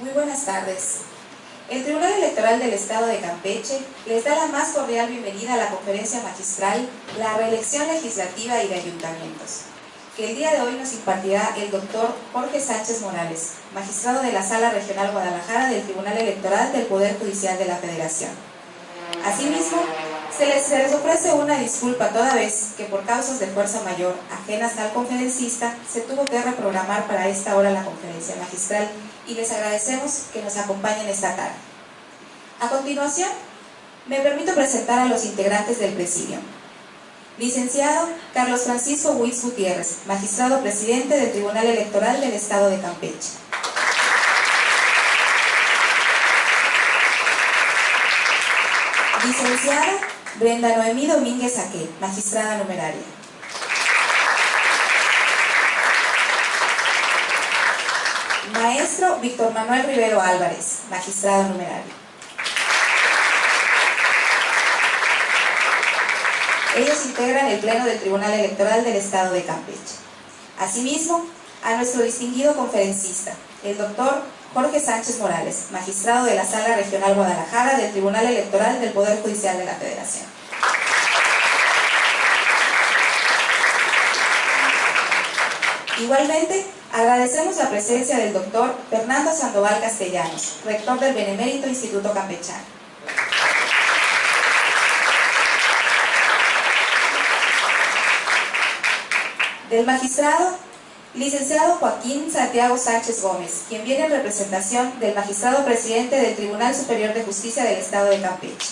Muy buenas tardes. El Tribunal Electoral del Estado de Campeche les da la más cordial bienvenida a la conferencia magistral La reelección legislativa y de ayuntamientos, que el día de hoy nos impartirá el doctor Jorge Sánchez Morales, magistrado de la Sala Regional Guadalajara del Tribunal Electoral del Poder Judicial de la Federación. Asimismo, se les ofrece una disculpa toda vez que por causas de fuerza mayor ajenas al conferencista se tuvo que reprogramar para esta hora la conferencia magistral y les agradecemos que nos acompañen esta tarde. A continuación, me permito presentar a los integrantes del presidio. Licenciado Carlos Francisco Huitz Gutiérrez, magistrado presidente del Tribunal Electoral del Estado de Campeche. Licenciada Brenda Noemí Domínguez Aquel, magistrada numeraria. Maestro Víctor Manuel Rivero Álvarez, magistrado numerario. Ellos integran el Pleno del Tribunal Electoral del Estado de Campeche. Asimismo, a nuestro distinguido conferencista, el doctor Jorge Sánchez Morales, magistrado de la Sala Regional Guadalajara del Tribunal Electoral del Poder Judicial de la Federación. Igualmente, agradecemos la presencia del doctor Fernando Sandoval Castellanos, rector del Benemérito Instituto Campechano. Del magistrado licenciado Joaquín Santiago Sánchez Gómez, quien viene en representación del magistrado presidente del Tribunal Superior de Justicia del Estado de Campeche.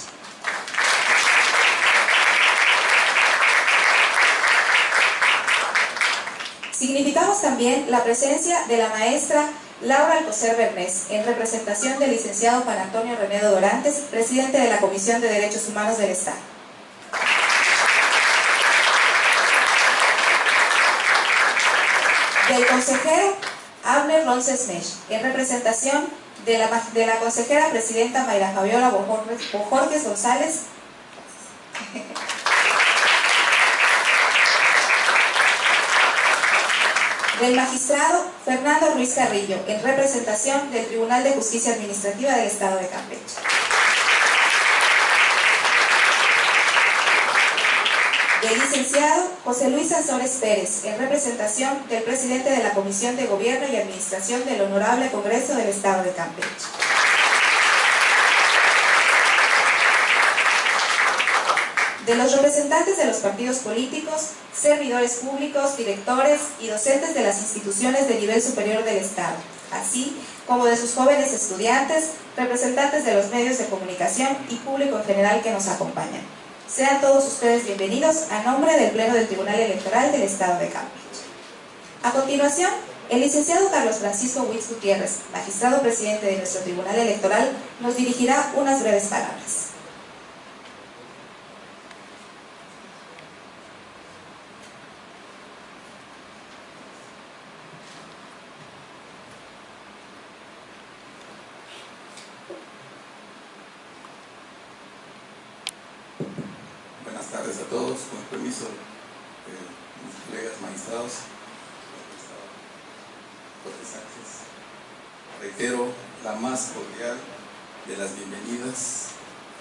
Significamos también la presencia de la maestra Laura Alcocer Bernés, en representación del licenciado Juan Antonio Remedo Dorantes, presidente de la Comisión de Derechos Humanos del Estado. Del consejero Abner Ronces Mesh, en representación de la consejera presidenta Mayra Fabiola Bojorges González, del magistrado Fernando Ruiz Carrillo, en representación del Tribunal de Justicia Administrativa del Estado de Campeche. Del licenciado José Luis Sanzores Pérez, en representación del presidente de la Comisión de Gobierno y Administración del Honorable Congreso del Estado de Campeche. De los representantes de los partidos políticos, servidores públicos, directores y docentes de las instituciones de nivel superior del Estado, así como de sus jóvenes estudiantes, representantes de los medios de comunicación y público en general que nos acompañan. Sean todos ustedes bienvenidos a nombre del Pleno del Tribunal Electoral del Estado de Campeche. A continuación, el licenciado Carlos Francisco Huitz Gutiérrez, magistrado presidente de nuestro Tribunal Electoral, nos dirigirá unas breves palabras. Buenas tardes a todos, con el permiso de mis colegas magistrados, Jorge Sánchez. Reitero la más cordial de las bienvenidas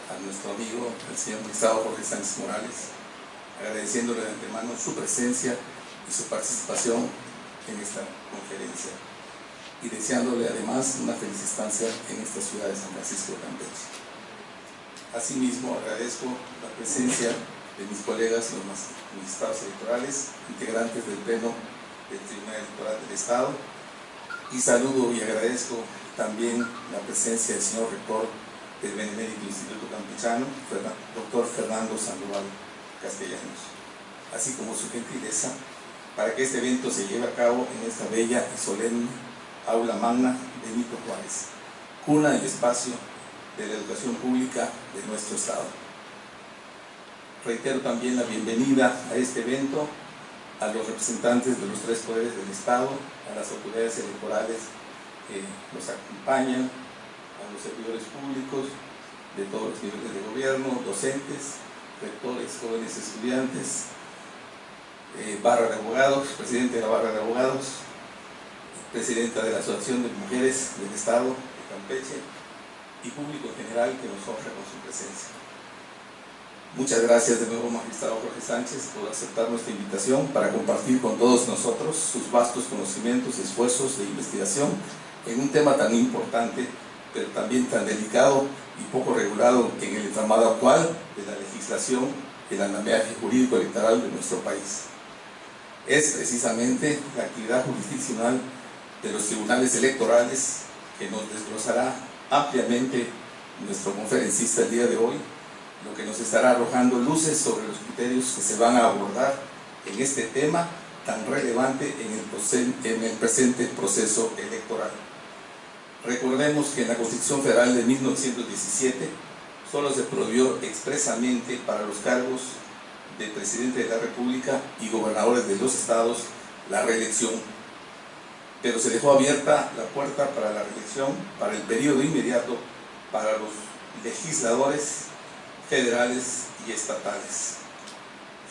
a nuestro amigo, el señor magistrado Jorge Sánchez Morales, agradeciéndole de antemano su presencia y su participación en esta conferencia y deseándole además una feliz estancia en esta ciudad de San Francisco de Campeche. Asimismo, agradezco la presencia de mis colegas, los magistrados electorales, integrantes del Pleno del Tribunal Electoral del Estado, y saludo y agradezco también la presencia del señor rector del Benemérito Instituto Campechano, doctor Fernando Sandoval Castellanos, así como su gentileza para que este evento se lleve a cabo en esta bella y solemne aula magna Benito Juárez, cuna y espacio de la educación pública de nuestro estado. Reitero también la bienvenida a este evento a los representantes de los tres poderes del estado, a las autoridades electorales que nos acompañan, a los servidores públicos de todos los niveles de gobierno, docentes, rectores, jóvenes estudiantes, barra de abogados, presidente de la barra de abogados, presidenta de la Asociación de Mujeres del Estado de Campeche y público en general que nos honra con su presencia. Muchas gracias de nuevo, magistrado Jorge Sánchez, por aceptar nuestra invitación para compartir con todos nosotros sus vastos conocimientos y esfuerzos de investigación en un tema tan importante, pero también tan delicado y poco regulado en el entramado actual de la legislación y el andamiaje jurídico electoral de nuestro país. Es precisamente la actividad jurisdiccional de los tribunales electorales que nos desglosará ampliamente nuestro conferencista el día de hoy, lo que nos estará arrojando luces sobre los criterios que se van a abordar en este tema tan relevante en el presente proceso electoral. Recordemos que en la Constitución Federal de 1917 solo se prohibió expresamente para los cargos de presidente de la República y gobernadores de los estados la reelección, pero se dejó abierta la puerta para la reelección para el periodo inmediato para los legisladores federales y estatales.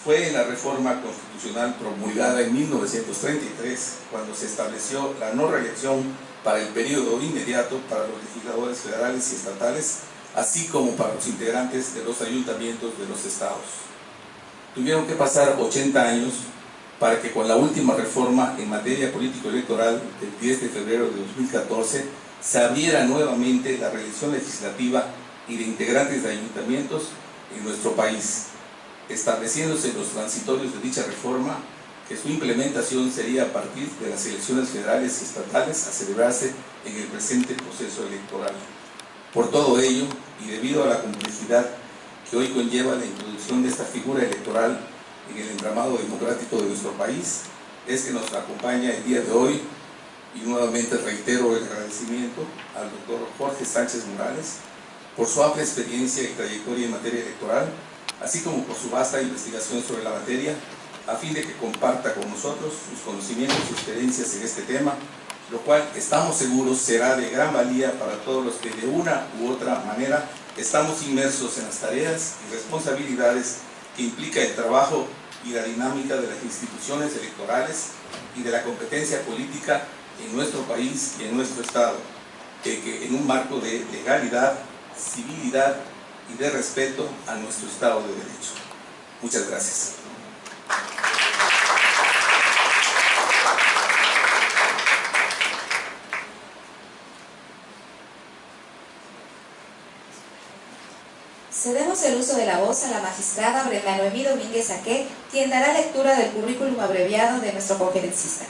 Fue en la reforma constitucional promulgada en 1933 cuando se estableció la no reelección para el periodo inmediato para los legisladores federales y estatales, así como para los integrantes de los ayuntamientos de los estados. Tuvieron que pasar 80 años para que con la última reforma en materia político-electoral del 10 de febrero de 2014 se abriera nuevamente la reelección legislativa y de integrantes de ayuntamientos en nuestro país, estableciéndose los transitorios de dicha reforma que su implementación sería a partir de las elecciones federales y estatales a celebrarse en el presente proceso electoral. Por todo ello, y debido a la complejidad que hoy conlleva la introducción de esta figura electoral en el entramado democrático de nuestro país, es que nos acompaña el día de hoy, y nuevamente reitero el agradecimiento al doctor Jorge Sánchez Morales por su amplia experiencia y trayectoria en materia electoral, así como por su vasta investigación sobre la materia, a fin de que comparta con nosotros sus conocimientos y experiencias en este tema, lo cual estamos seguros será de gran valía para todos los que de una u otra manera estamos inmersos en las tareas y responsabilidades que implica el trabajo y la dinámica de las instituciones electorales y de la competencia política en nuestro país y en nuestro estado, que en un marco de legalidad, civilidad y de respeto a nuestro Estado de Derecho. Muchas gracias. Cedemos el uso de la voz a la magistrada Brenda Noemí Domínguez Saqué, quien dará lectura del currículum abreviado de nuestro conferencista.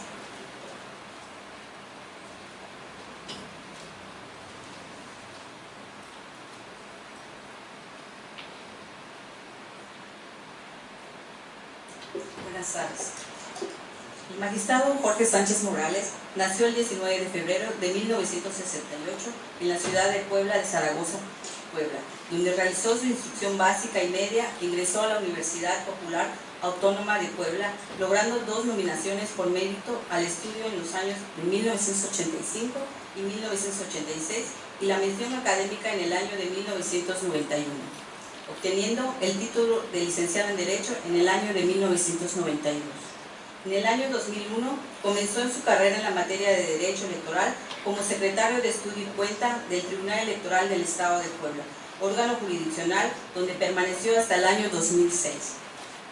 Buenas tardes. El magistrado Jorge Sánchez Morales nació el 19 de febrero de 1968 en la ciudad de Puebla de Zaragoza, Puebla, donde realizó su instrucción básica y media. Ingresó a la Universidad Popular Autónoma de Puebla, logrando 2 nominaciones por mérito al estudio en los años de 1985 y 1986 y la mención académica en el año de 1991, obteniendo el título de licenciado en Derecho en el año de 1992. En el año 2001 comenzó en su carrera en la materia de Derecho Electoral como secretario de Estudio y Cuenta del Tribunal Electoral del Estado de Puebla, órgano jurisdiccional donde permaneció hasta el año 2006.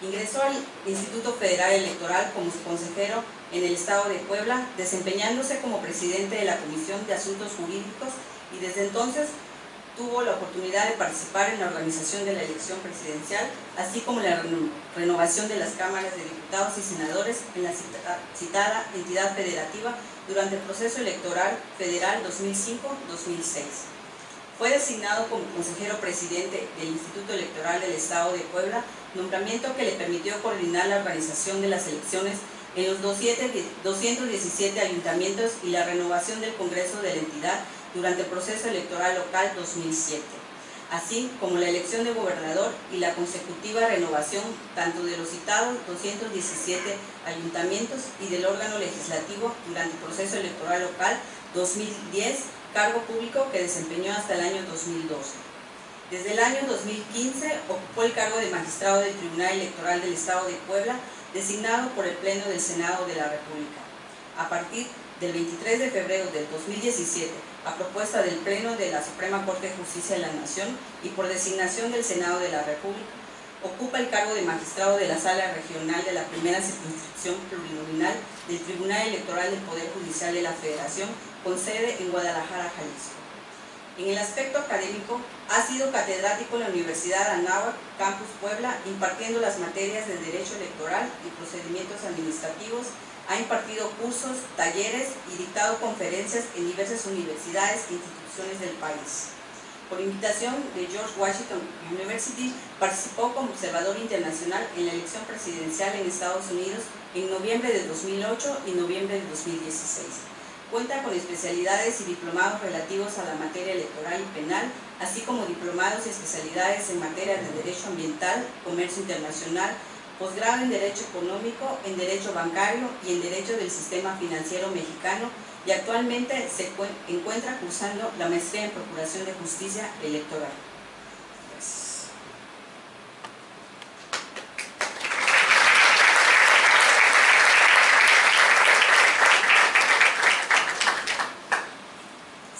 Ingresó al Instituto Federal Electoral como consejero en el Estado de Puebla, desempeñándose como presidente de la Comisión de Asuntos Jurídicos, y desde entonces tuvo la oportunidad de participar en la organización de la elección presidencial, así como la renovación de las cámaras de diputados y senadores en la citada entidad federativa durante el proceso electoral federal 2005-2006. Fue designado como consejero presidente del Instituto Electoral del Estado de Puebla, nombramiento que le permitió coordinar la organización de las elecciones en los 217 ayuntamientos y la renovación del Congreso de la entidad durante el proceso electoral local 2007, así como la elección de gobernador y la consecutiva renovación tanto de los citados 217 ayuntamientos y del órgano legislativo durante el proceso electoral local 2010, cargo público que desempeñó hasta el año 2012. Desde el año 2015 ocupó el cargo de magistrado del Tribunal Electoral del Estado de Puebla, designado por el Pleno del Senado de la República. A partir del 23 de febrero del 2017, a propuesta del Pleno de la Suprema Corte de Justicia de la Nación y por designación del Senado de la República, ocupa el cargo de magistrado de la Sala Regional de la Primera Circunscripción Plurinominal del Tribunal Electoral del Poder Judicial de la Federación, con sede en Guadalajara, Jalisco. En el aspecto académico, ha sido catedrático en la Universidad Anáhuac, Campus Puebla, impartiendo las materias de Derecho Electoral y Procedimientos Administrativos. Ha impartido cursos, talleres y dictado conferencias en diversas universidades e instituciones del país. Por invitación de George Washington University, participó como observador internacional en la elección presidencial en Estados Unidos en noviembre de 2008 y noviembre de 2016. Cuenta con especialidades y diplomados relativos a la materia electoral y penal, así como diplomados y especialidades en materia de derecho ambiental, comercio internacional, posgrado en derecho económico, en derecho bancario y en derecho del sistema financiero mexicano, y actualmente se encuentra cursando la maestría en Procuración de Justicia Electoral. Gracias.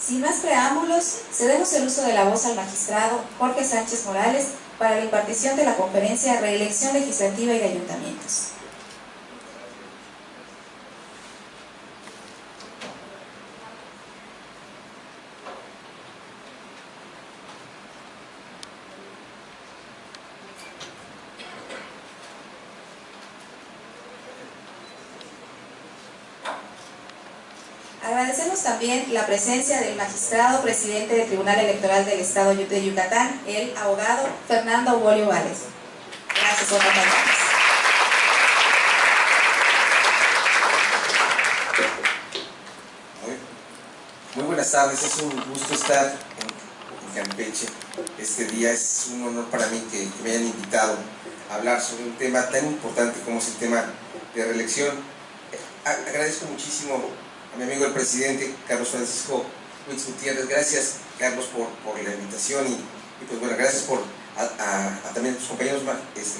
Sin más preámbulos, cedemos el uso de la voz al magistrado Jorge Sánchez Morales para la impartición de la conferencia Reelección Legislativa y de Ayuntamientos. Agradecemos también la presencia del magistrado presidente del Tribunal Electoral del Estado de Yucatán, el abogado Fernando Bolio Vales. Gracias por acompañarnos. Muy buenas tardes, es un gusto estar en Campeche. Este día es un honor para mí que me hayan invitado a hablar sobre un tema tan importante como es el tema de reelección. Agradezco muchísimo a mi amigo el presidente Carlos Francisco Huitz Gutiérrez. Gracias, Carlos, por la invitación y pues bueno, gracias también a tus compañeros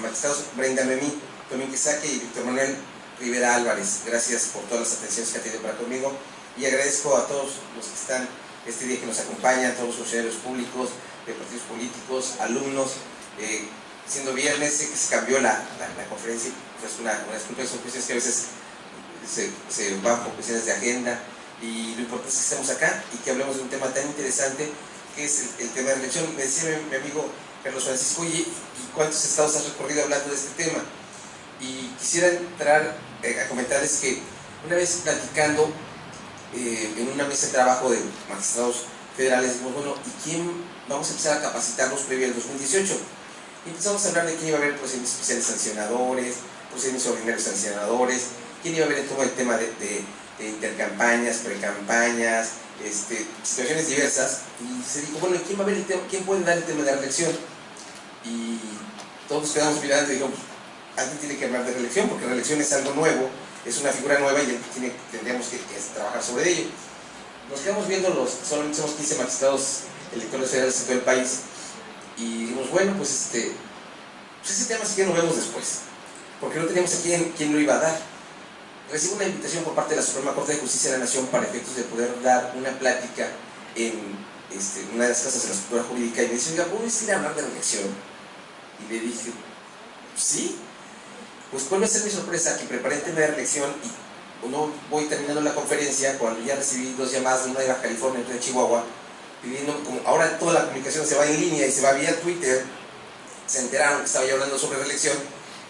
magistrados Brenda Noemí, Tomín Quesaque y Víctor Manuel Rivera Álvarez. Gracias por todas las atenciones que han tenido para conmigo y agradezco a todos los que están este día, que nos acompañan, a todos los funcionarios públicos, de partidos políticos, alumnos. Siendo viernes, sé que se cambió la conferencia, pues una disculpa, son cuestiones que a veces se van por cuestiones de agenda, y lo importante es que estemos acá y que hablemos de un tema tan interesante que es el tema de reelección. Me decía mi amigo Carlos Francisco, oye, ¿y cuántos estados has recorrido hablando de este tema? Y quisiera entrar a comentarles que una vez platicando en una mesa de trabajo de magistrados federales, dijimos, bueno, ¿y quién vamos a empezar a capacitarnos previo al 2018? Y empezamos a hablar de quién iba a haber procedimientos especiales sancionadores, procedimientos ordinarios sancionadores, quién iba a ver todo el tema de intercampañas, precampañas, situaciones diversas, y se dijo, bueno, ¿quién va a ver el tema? ¿Quién puede dar el tema de la reelección? Y todos nos quedamos mirando y dijimos, alguien tiene que hablar de reelección, porque reelección es algo nuevo, es una figura nueva y tendríamos que trabajar sobre ello. Nos quedamos viendo solamente somos 15 magistrados electorales federales en todo el país, y dijimos, bueno, pues ese tema sí que lo vemos después, porque no teníamos a quién lo iba a dar. Recibo una invitación por parte de la Suprema Corte de Justicia de la Nación para efectos de poder dar una plática en una de las casas de la estructura jurídica, y me dice, oiga, ¿puedes ir a hablar de reelección? Y le dije, sí. Pues cuál va a ser mi sorpresa, que preparé el tema de reelección y no voy terminando la conferencia cuando ya recibí 2 llamadas, una de Baja California y otra de Chihuahua, pidiendo, como ahora toda la comunicación se va en línea y se va vía Twitter, se enteraron que estaba yo hablando sobre reelección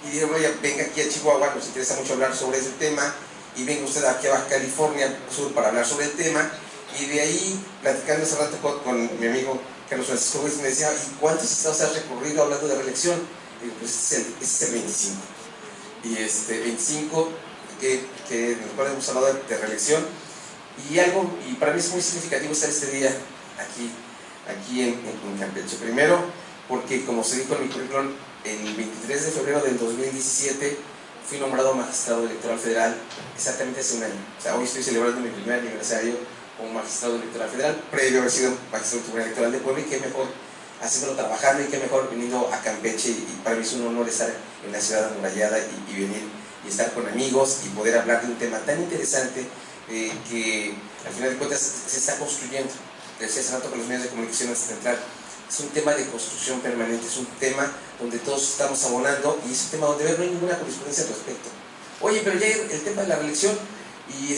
y dijeron, oye, venga aquí a Chihuahua, nos interesa mucho hablar sobre ese tema, y venga usted aquí a Baja California Sur para hablar sobre el tema. Y de ahí, platicando hace rato con mi amigo Carlos Francisco Ruiz, me decía, ¿y cuántos estados has recorrido hablando de reelección? Y digo, pues este es el 25. Y 25, en el cual hemos hablado de reelección, y para mí es muy significativo estar este día aquí en Campeche. Primero, porque como se dijo en mi currículum, el 23 de febrero del 2017 fui nombrado magistrado electoral federal exactamente hace un año. O sea, hoy estoy celebrando mi primer aniversario como magistrado electoral federal, previo a haber sido magistrado del Tribunal Electoral de Puebla, y qué mejor haciéndolo trabajando, y qué mejor viniendo a Campeche, y para mí es un honor estar en la ciudad amurallada y venir y estar con amigos y poder hablar de un tema tan interesante que al final de cuentas se está construyendo. Decía hace rato con los medios de comunicación antes de entrar, es un tema de construcción permanente, es un tema donde todos estamos abonando, y es un tema donde no hay ninguna jurisprudencia al respecto. Oye, pero ya el tema de la reelección, y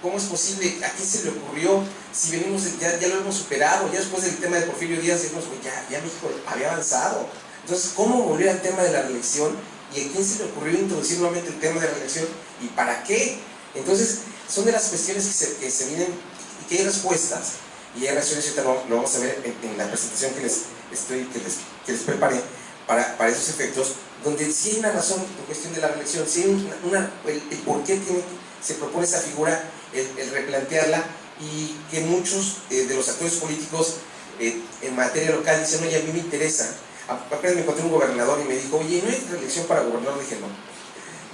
¿cómo es posible? ¿A quién se le ocurrió? Si venimos, ya lo hemos superado, ya después del tema de Porfirio Díaz, decimos, ya México había avanzado. Entonces, ¿cómo volver al tema de la reelección? ¿Y a quién se le ocurrió introducir nuevamente el tema de la reelección? ¿Y para qué? Entonces, son de las cuestiones que se vienen, y que hay respuestas. Y hay reacciones, ahorita lo vamos a ver en la presentación que les preparé para esos efectos, donde sí hay una razón en cuestión de la reelección, sí hay el por qué se propone esa figura, el replantearla, y que muchos de los actores políticos en materia local dicen, oye, a mí me interesa. Apenas me encontré un gobernador y me dijo, oye, ¿no hay reelección para gobernador? Le dije,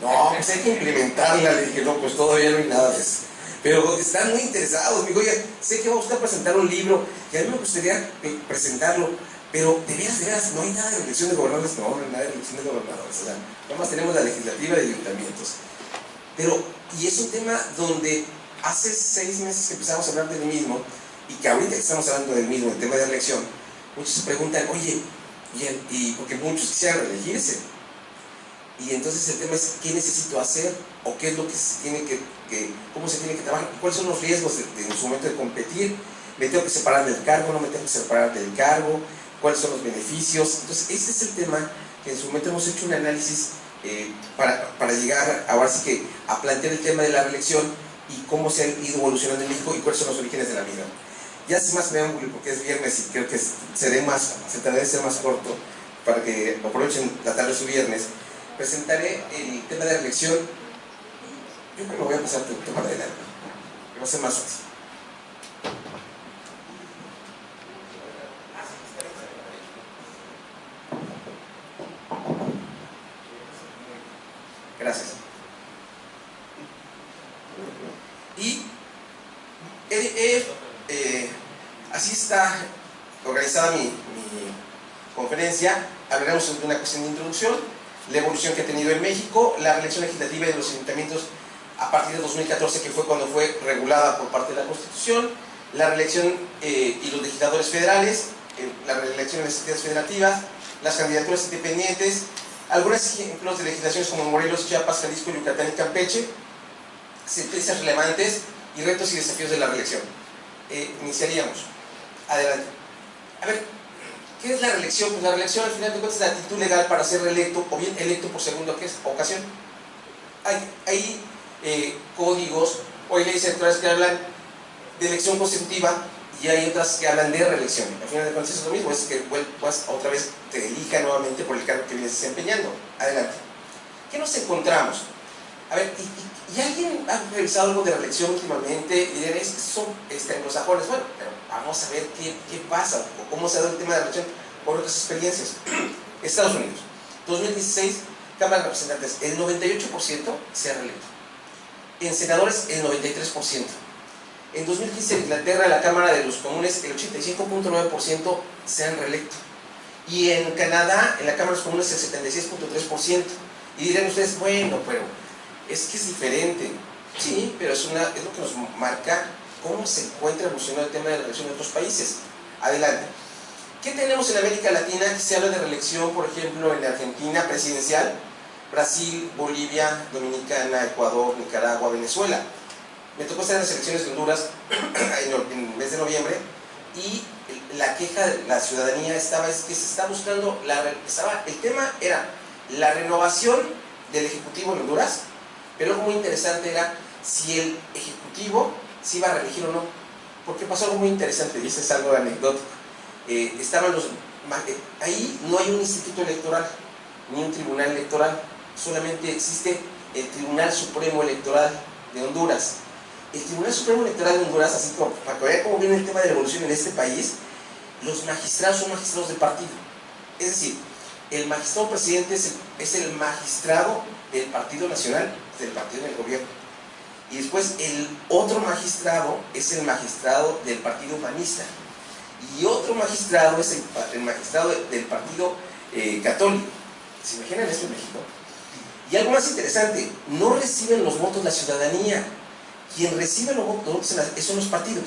no, pues hay que implementarla. Le dije, no, pues todavía no hay nada de eso. Pero están muy interesados. Me dijo, oye, sé que va usted a presentar un libro, que a mí me gustaría presentarlo, pero de veras, no hay nada de reelección de gobernadores. No hay nada de reelección de gobernadores. O sea, nada más tenemos la legislativa de ayuntamientos. Y es un tema donde hace 6 meses que empezamos a hablar del mismo, y que ahorita que estamos hablando del mismo, el tema de reelección, muchos se preguntan, oye, y porque muchos quisieran reelegirse, y entonces el tema es, ¿qué necesito hacer? ¿O qué es lo que se tiene cómo se tiene que trabajar? ¿Cuáles son los riesgos en su momento de competir? ¿Me tengo que separar del cargo? ¿No me tengo que separar del cargo? ¿Cuáles son los beneficios? Entonces, este es el tema que en su momento hemos hecho un análisis para llegar ahora sí que a plantear el tema de la reelección y cómo se ha ido evolucionando en México y cuáles son los orígenes de la misma. Ya sin más preámbulo, porque es viernes y creo que se tratará de ser más corto para que aprovechen la tarde de su viernes, presentaré el tema de la reelección. Yo creo que lo voy a pasar un tema adelante, que va a ser más fácil. Gracias. Y así está organizada mi conferencia. Hablaremos de una cuestión de introducción, la evolución que ha tenido en México, la reelección legislativa de los ayuntamientos a partir de 2014, que fue cuando fue regulada por parte de la Constitución, la reelección y los legisladores federales, la reelección en las entidades federativas, las candidaturas independientes, algunos ejemplos de legislaciones como Morelos, Chiapas, Jalisco, Yucatán y Campeche, sentencias relevantes y retos y desafíos de la reelección. Iniciaríamos. Adelante. A ver, ¿qué es la reelección? Pues la reelección al final de cuentas es la actitud legal para ser reelecto o bien electo por segunda ocasión. Hay códigos o hay leyes electorales que hablan de elección consecutiva y hay otras que hablan de reelección. Al final de cuentas es lo mismo, es que pues, otra vez te elija nuevamente por el cargo que vienes desempeñando. Adelante. ¿Qué nos encontramos? A ver, ¿y alguien ha revisado algo de reelección últimamente? Y dirán, es que son anglosajones. Bueno, pero vamos a ver qué pasa o cómo se ha dado el tema de la reelección por otras experiencias. Estados Unidos, 2016, Cámara de Representantes, el 98% se ha reelecto. En senadores, el 93%. En 2015, en Inglaterra, en la Cámara de los Comunes, el 85.9% se han reelecto. Y en Canadá, en la Cámara de los Comunes, el 76.3%. Y dirán ustedes, bueno, pero es que es diferente. Sí, pero es lo que nos marca cómo se encuentra evolucionando el tema de la reelección en otros países. Adelante. ¿Qué tenemos en América Latina? Que se habla de reelección, por ejemplo, en Argentina presidencial, Brasil, Bolivia, Dominicana, Ecuador, Nicaragua, Venezuela. Me tocó estar en las elecciones de Honduras en el mes de noviembre, y la queja de la ciudadanía es que se está buscando, el tema era la renovación del Ejecutivo en Honduras, pero algo muy interesante era si el Ejecutivo se iba a reelegir o no, porque pasó algo muy interesante, y es algo anecdótico. Ahí no hay un instituto electoral, ni un tribunal electoral, solamente existe el Tribunal Supremo Electoral de Honduras. El Tribunal Supremo Electoral de Honduras, así como para que vean cómo viene el tema de la evolución en este país, los magistrados son magistrados de partido. Es decir, el magistrado presidente es el magistrado del Partido Nacional, del partido del gobierno. Y después el otro magistrado es el magistrado del Partido Humanista. Y otro magistrado es el magistrado del Partido Católico. ¿Se imaginan esto en México? Y algo más interesante, no reciben los votos la ciudadanía. Quien recibe los votos son los partidos.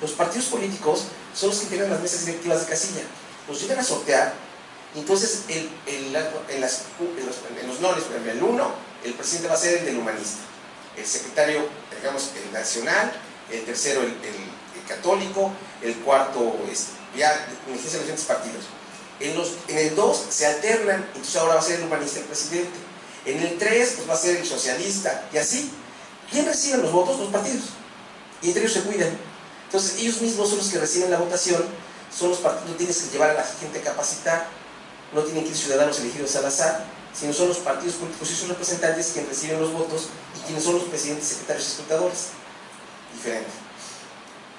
Los partidos políticos son los que integran las mesas directivas de casilla. Los llegan a sortear. Y entonces en los nones, por ejemplo, el 1, el presidente va a ser el del humanista. El secretario, digamos, el nacional. El tercero, el católico. El cuarto, ya inician los diferentes partidos. En el 2 se alternan, entonces ahora va a ser el humanista el presidente. En el 3 pues va a ser el socialista, y así. ¿Quién recibe los votos? Los partidos. Y entre ellos se cuidan. Entonces ellos mismos son los que reciben la votación, son los partidos, no tienes que llevar a la gente a capacitar, no tienen que ir ciudadanos elegidos al azar, sino son los partidos políticos y sus representantes quienes reciben los votos y quienes son los presidentes, secretarios y escrutadores. Diferente.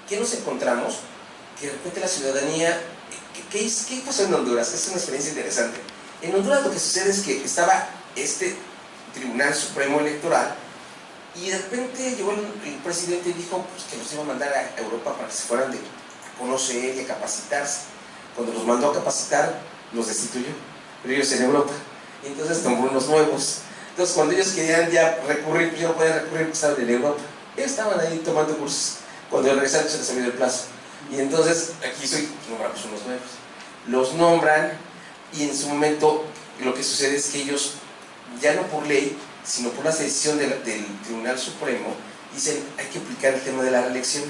¿Qué nos encontramos? Que de repente la ciudadanía... ¿Qué pasó en Honduras? Es una experiencia interesante. En Honduras lo que sucede es que estaba este Tribunal Supremo Electoral y de repente llegó el presidente y dijo pues, que los iba a mandar a Europa para que se fueran a conocer y a capacitarse. Cuando los mandó a capacitar, los destituyó, pero ellos en Europa. Y entonces tomó unos nuevos. Entonces cuando ellos querían ya recurrir, pues ya no podían recurrir porque estaban en Europa. Ellos estaban ahí tomando cursos. Cuando regresaron se les había el plazo. Y entonces aquí nombramos unos nuevos. Los nombran y en su momento lo que sucede es que ellos, ya no por ley, sino por la decisión del Tribunal Supremo, dicen hay que aplicar el tema de la reelección.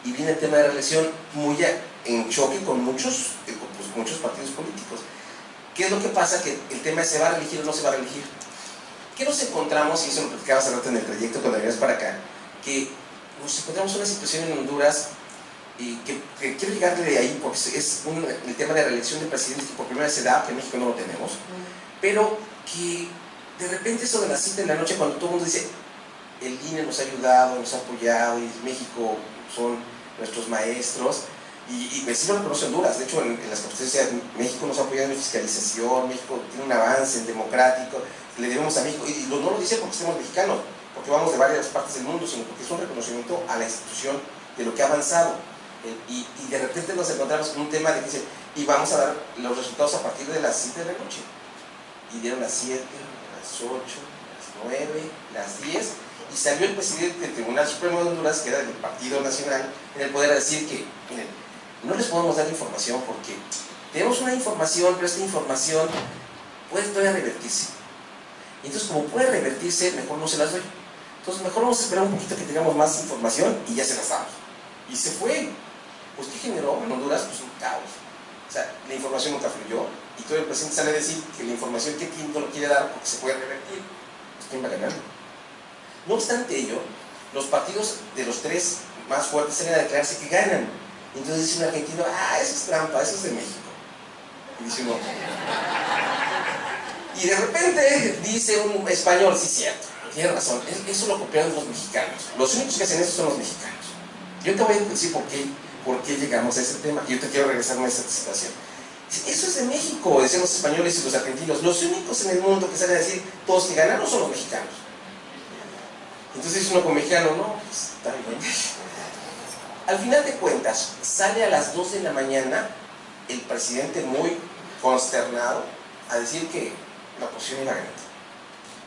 Y viene el tema de la reelección muy en choque con muchos partidos políticos. ¿Qué es lo que pasa? Que el tema es ¿se va a reelegir o no se va a reelegir? ¿Qué nos encontramos? Y eso lo platicaba hace rato en el trayecto cuando venías para acá, que nos encontramos una situación en Honduras y que quiero llegarle de ahí porque es el tema de la reelección de presidente que por primera vez se da, que en México no lo tenemos, pero que de repente eso de las 7 de la noche cuando todo el mundo dice el INE nos ha ayudado, nos ha apoyado y México son nuestros maestros y sí lo reconoce Honduras. De hecho en las constituciones México nos ha apoyado en fiscalización, México tiene un avance en democrático, le debemos a México y no lo dice porque somos mexicanos, porque vamos de varias partes del mundo, sino porque es un reconocimiento a la institución de lo que ha avanzado. Y de repente nos encontramos con un tema de que dice, y vamos a dar los resultados a partir de las 7 de la noche. Y dieron las 7, las 8, las 9, las 10, y salió el presidente del Tribunal Supremo de Honduras, que era del Partido Nacional, en el poder a decir que, miren, no les podemos dar información porque tenemos una información, pero esta información puede todavía revertirse. Y entonces, como puede revertirse, mejor no se las doy. Entonces, mejor vamos a esperar un poquito que tengamos más información y ya se las damos. Y se fue. Pues, ¿qué generó en Honduras? Pues un caos. O sea, la información nunca fluyó y todo el presidente sale a decir que la información que no lo quiere dar porque se puede revertir. Pues, ¿quién va ganando? No obstante ello, los partidos de los 3 más fuertes salen a declararse que ganan. Y entonces dice un argentino, eso es trampa, eso es de México. Y dice uno. Y de repente dice un español, sí, cierto, tiene razón, eso lo copiaron los mexicanos. Los únicos que hacen eso son los mexicanos. Yo te voy a decir por qué llegamos a ese tema y yo te quiero regresarme a esa situación. Eso es de México, decían los españoles y los argentinos. Los únicos en el mundo que salen a decir todos que ganaron son los mexicanos. Entonces dice uno como mexicano, no, pues está bien. Al final de cuentas, sale a las 2 de la mañana el presidente muy consternado a decir que la oposición iba ganando.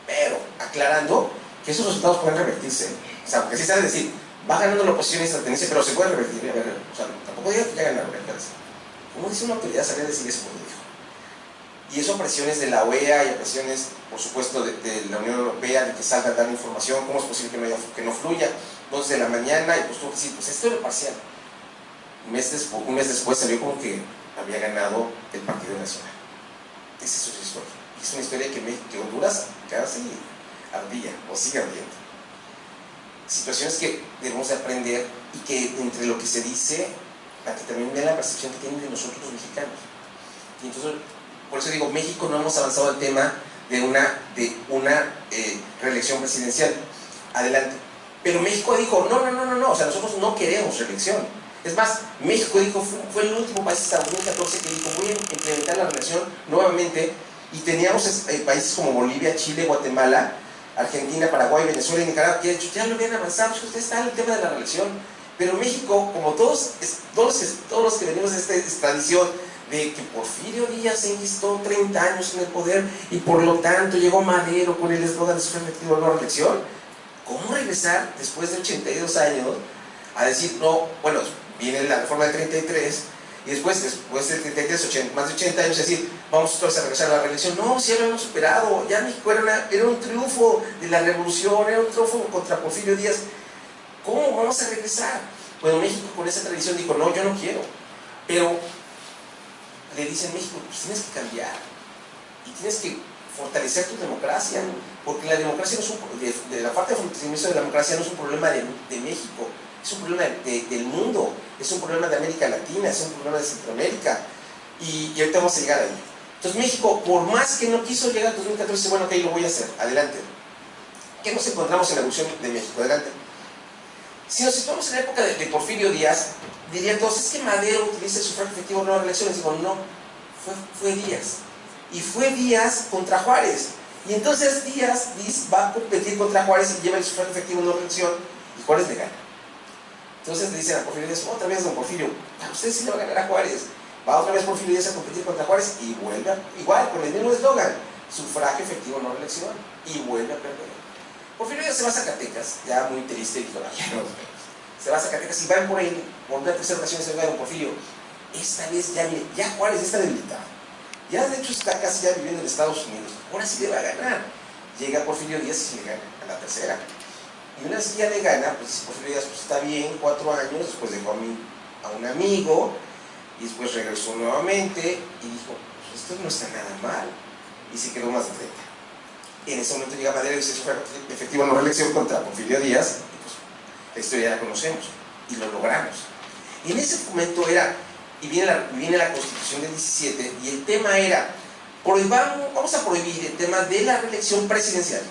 Pero aclarando que esos resultados pueden revertirse. O sea, porque sí sabe decir, va ganando la oposición instantáneamente, pero se puede revertir. O sea, tampoco diga que ya ganaron. Como dice una autoridad, sabía decir eso como dijo. Y eso a presiones de la OEA y a presiones, por supuesto, de la Unión Europea, de que salga a dar información, cómo es posible que no fluya. 2 de la mañana, y pues tuvo que decir, pues esto era parcial. Un mes después salió como que había ganado el Partido Nacional. Esa es su historia. Es una historia que Honduras casi ardía, o sigue ardiendo. Situaciones que debemos de aprender y que entre lo que se dice, para que también vean la percepción que tienen de nosotros los mexicanos. Y entonces, por eso digo, México no hemos avanzado al tema de una reelección presidencial. Adelante. Pero México dijo, no, o sea, nosotros no queremos reelección. Es más, México dijo, fue el último país hasta 2014 que dijo, voy a implementar la reelección nuevamente, y teníamos países como Bolivia, Chile, Guatemala, Argentina, Paraguay, Venezuela y Nicaragua que ya lo habían avanzado. Ustedes está el tema de la reelección, pero México, como todos los que venimos de esta tradición de que Porfirio Díaz se enlistó 30 años en el poder y por lo tanto llegó Madero con el eslogan de sufragio efectivo de la reelección, ¿cómo regresar después de 82 años a decir, no, bueno, viene la reforma del 33 y después del 33, más de 80 años, decir, vamos todos a regresar a la reelección? No, si ya lo hemos superado, ya México era un triunfo de la revolución, era un triunfo contra Porfirio Díaz. ¿Cómo vamos a regresar? Bueno, México con esa tradición dijo, no, yo no quiero. Pero le dicen a México, pues tienes que cambiar y tienes que fortalecer tu democracia, porque la democracia no es la falta de fortalecimiento de la democracia no es un problema de México, es un problema del mundo, es un problema de América Latina, es un problema de Centroamérica, y ahorita vamos a llegar ahí. Entonces México, por más que no quiso llegar al 2014, bueno, ok, lo voy a hacer, adelante. ¿Qué nos encontramos en la evolución de México? Adelante. Si nos situamos en la época de Porfirio Díaz, dirían todos, es que Madero utiliza el sufragio efectivo en nuevas elecciones. Digo, no, fue Díaz. Y fue Díaz contra Juárez. Y entonces Díaz va a competir contra Juárez y lleva el sufragio efectivo en una elección, y Juárez le gana. Entonces le dicen a Porfirio Díaz, otra vez don Porfirio, a usted sí le va a ganar a Juárez. Va otra vez Porfirio Díaz a competir contra Juárez y vuelve igual, con el mismo eslogan, sufragio efectivo en una elección, y vuelve a perder. Porfirio Díaz se va a Zacatecas, ya muy triste, y dijo, ya no, se va a Zacatecas y van por ahí, por una tercera ocasión se va a don Porfirio. Esta vez ya Juárez está debilitado. Ya de hecho está casi ya viviendo en Estados Unidos. Ahora sí le va a ganar. Llega Porfirio Díaz y se le gana a la tercera. Y una vez que ya le gana, pues Porfirio Díaz pues, está bien, 4 años, después dejó a un amigo, y después regresó nuevamente, y dijo, pues esto no está nada mal. Y se quedó más de 30. En ese momento llega Madero y dice, fue efectivo en la reelección contra Porfirio Díaz, y pues la historia ya la conocemos, y lo logramos. Y en ese momento viene la Constitución del 17, y el tema era, vamos a prohibir el tema de la reelección presidencial,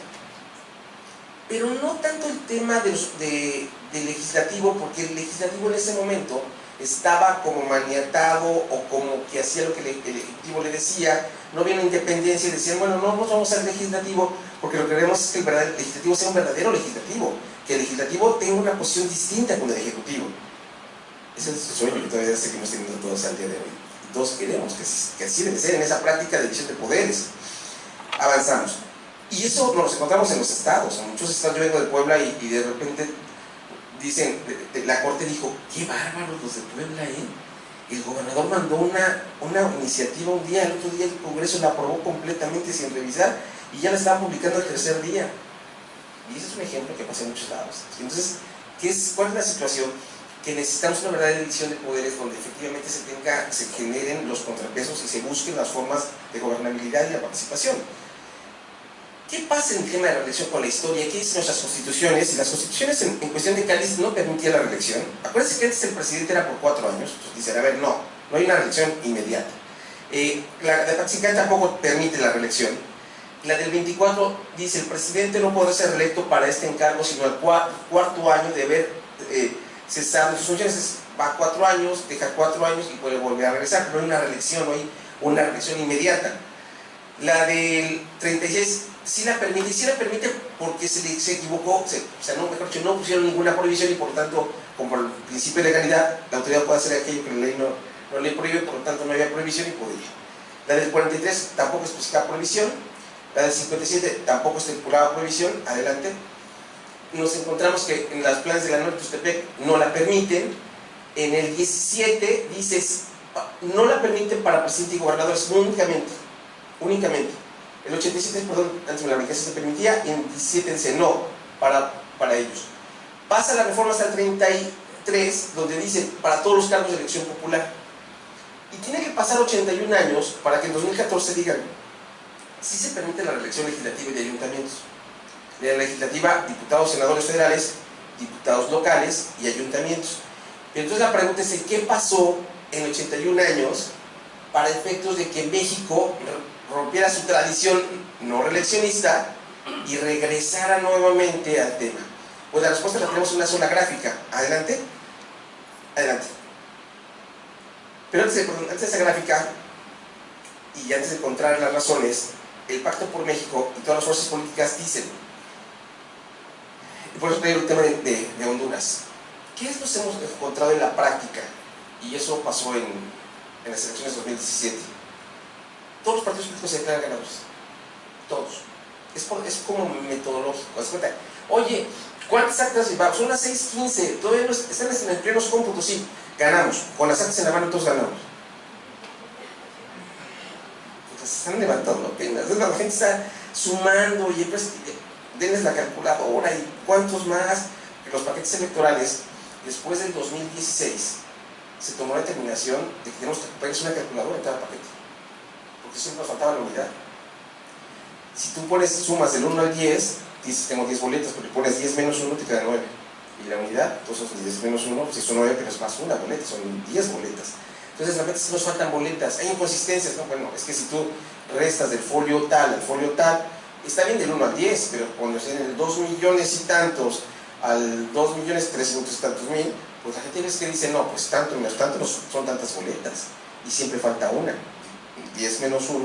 pero no tanto el tema del legislativo, porque el legislativo en ese momento estaba como maniatado o como que hacía lo que el ejecutivo le decía, no había una independencia y decían, bueno, no nos vamos al legislativo porque lo que queremos es que el legislativo sea un verdadero legislativo, que el legislativo tenga una posición distinta con el ejecutivo. Ese es el sueño que todavía seguimos teniendo todos al día de hoy. Y todos queremos que así debe ser en esa práctica de división de poderes. Avanzamos. Y eso nos encontramos en los estados. En muchos estados, yo vengo de Puebla y de repente dicen, la corte dijo, qué bárbaros los de Puebla, ¿eh? El gobernador mandó una iniciativa un día, el otro día el Congreso la aprobó completamente sin revisar y ya la estaban publicando el tercer día. Y ese es un ejemplo que pasa en muchos lados. Entonces, ¿cuál es la situación? Que necesitamos una verdadera división de poderes donde efectivamente se generen los contrapesos y se busquen las formas de gobernabilidad y la participación. ¿Qué pasa en el tema de la reelección con la historia? ¿Qué dicen nuestras constituciones? Y las constituciones en cuestión de Cáliz no permitían la reelección. Acuérdense que antes el presidente era por 4 años. Entonces dicen, a ver, no hay una reelección inmediata. La de Paxical tampoco permite la reelección. La del 24 dice, el presidente no podrá ser reelecto para este encargo sino al cuarto año de haber cesado sus funciones. Va 4 años, deja 4 años y puede volver a regresar. Pero no hay una reelección, no hay una reelección inmediata. La del 36 sí la permite porque se equivocó, no pusieron ninguna prohibición y por lo tanto, como por el principio de legalidad, la autoridad puede hacer aquello que la ley no le prohíbe, por lo tanto no había prohibición y podría. La del 43 tampoco especificaba prohibición, la del 57 tampoco estipulaba prohibición, adelante. Nos encontramos que en las planes de la Norte Tustepec no la permiten, en el 17 dices, no la permiten para presidente y gobernadores únicamente. El 87, perdón, antes de la riqueza se permitía, y en el 17 dice no, para ellos. Pasa la reforma hasta el 33, donde dice para todos los cargos de elección popular. Y tiene que pasar 81 años para que en 2014 digan, sí se permite la reelección legislativa y de ayuntamientos. De la legislativa, diputados, senadores federales, diputados locales y ayuntamientos. Pero entonces la pregunta es, ¿qué pasó en 81 años para efectos de que México rompiera su tradición no reeleccionista y regresara nuevamente al tema. Pues la respuesta la tenemos en una sola gráfica. Adelante. Adelante. Pero antes de esa gráfica, y antes de encontrar las razones, el Pacto por México y todas las fuerzas políticas dicen, y por eso traigo el tema de Honduras, ¿qué es lo que hemos encontrado en la práctica? Y eso pasó en las elecciones de 2017. Todos los partidos políticos se declaran ganadores. Todos. Es como metodológico. Oye, ¿cuántas actas llevamos? Son las 6:15. Todavía no están en el plenos cómputos. Sí, ganamos. Con las actas en la mano todos ganamos. Porque se están levantando apenas. La gente está sumando y pues, denles la calculadora y cuántos más. Los paquetes electorales, después del 2016, se tomó la determinación de que tenemos que poner una calculadora en cada paquete. Porque siempre nos faltaba la unidad. Si tú pones sumas del 1 al 10, dices tengo 10 boletas, porque pones 10 menos 1 te queda 9. Y la unidad, entonces 10 menos 1, pues son 9, pero es más una boleta, son 10 boletas. Entonces realmente si nos faltan boletas, hay inconsistencias, ¿no? Bueno, es que si tú restas del folio tal al folio tal, está bien del 1 al 10, pero cuando es en el 2 millones y tantos al 2 millones 300 y tantos mil, pues la gente ves que dice, no, pues tanto menos tanto no son tantas boletas, y siempre falta una. 10 menos 1,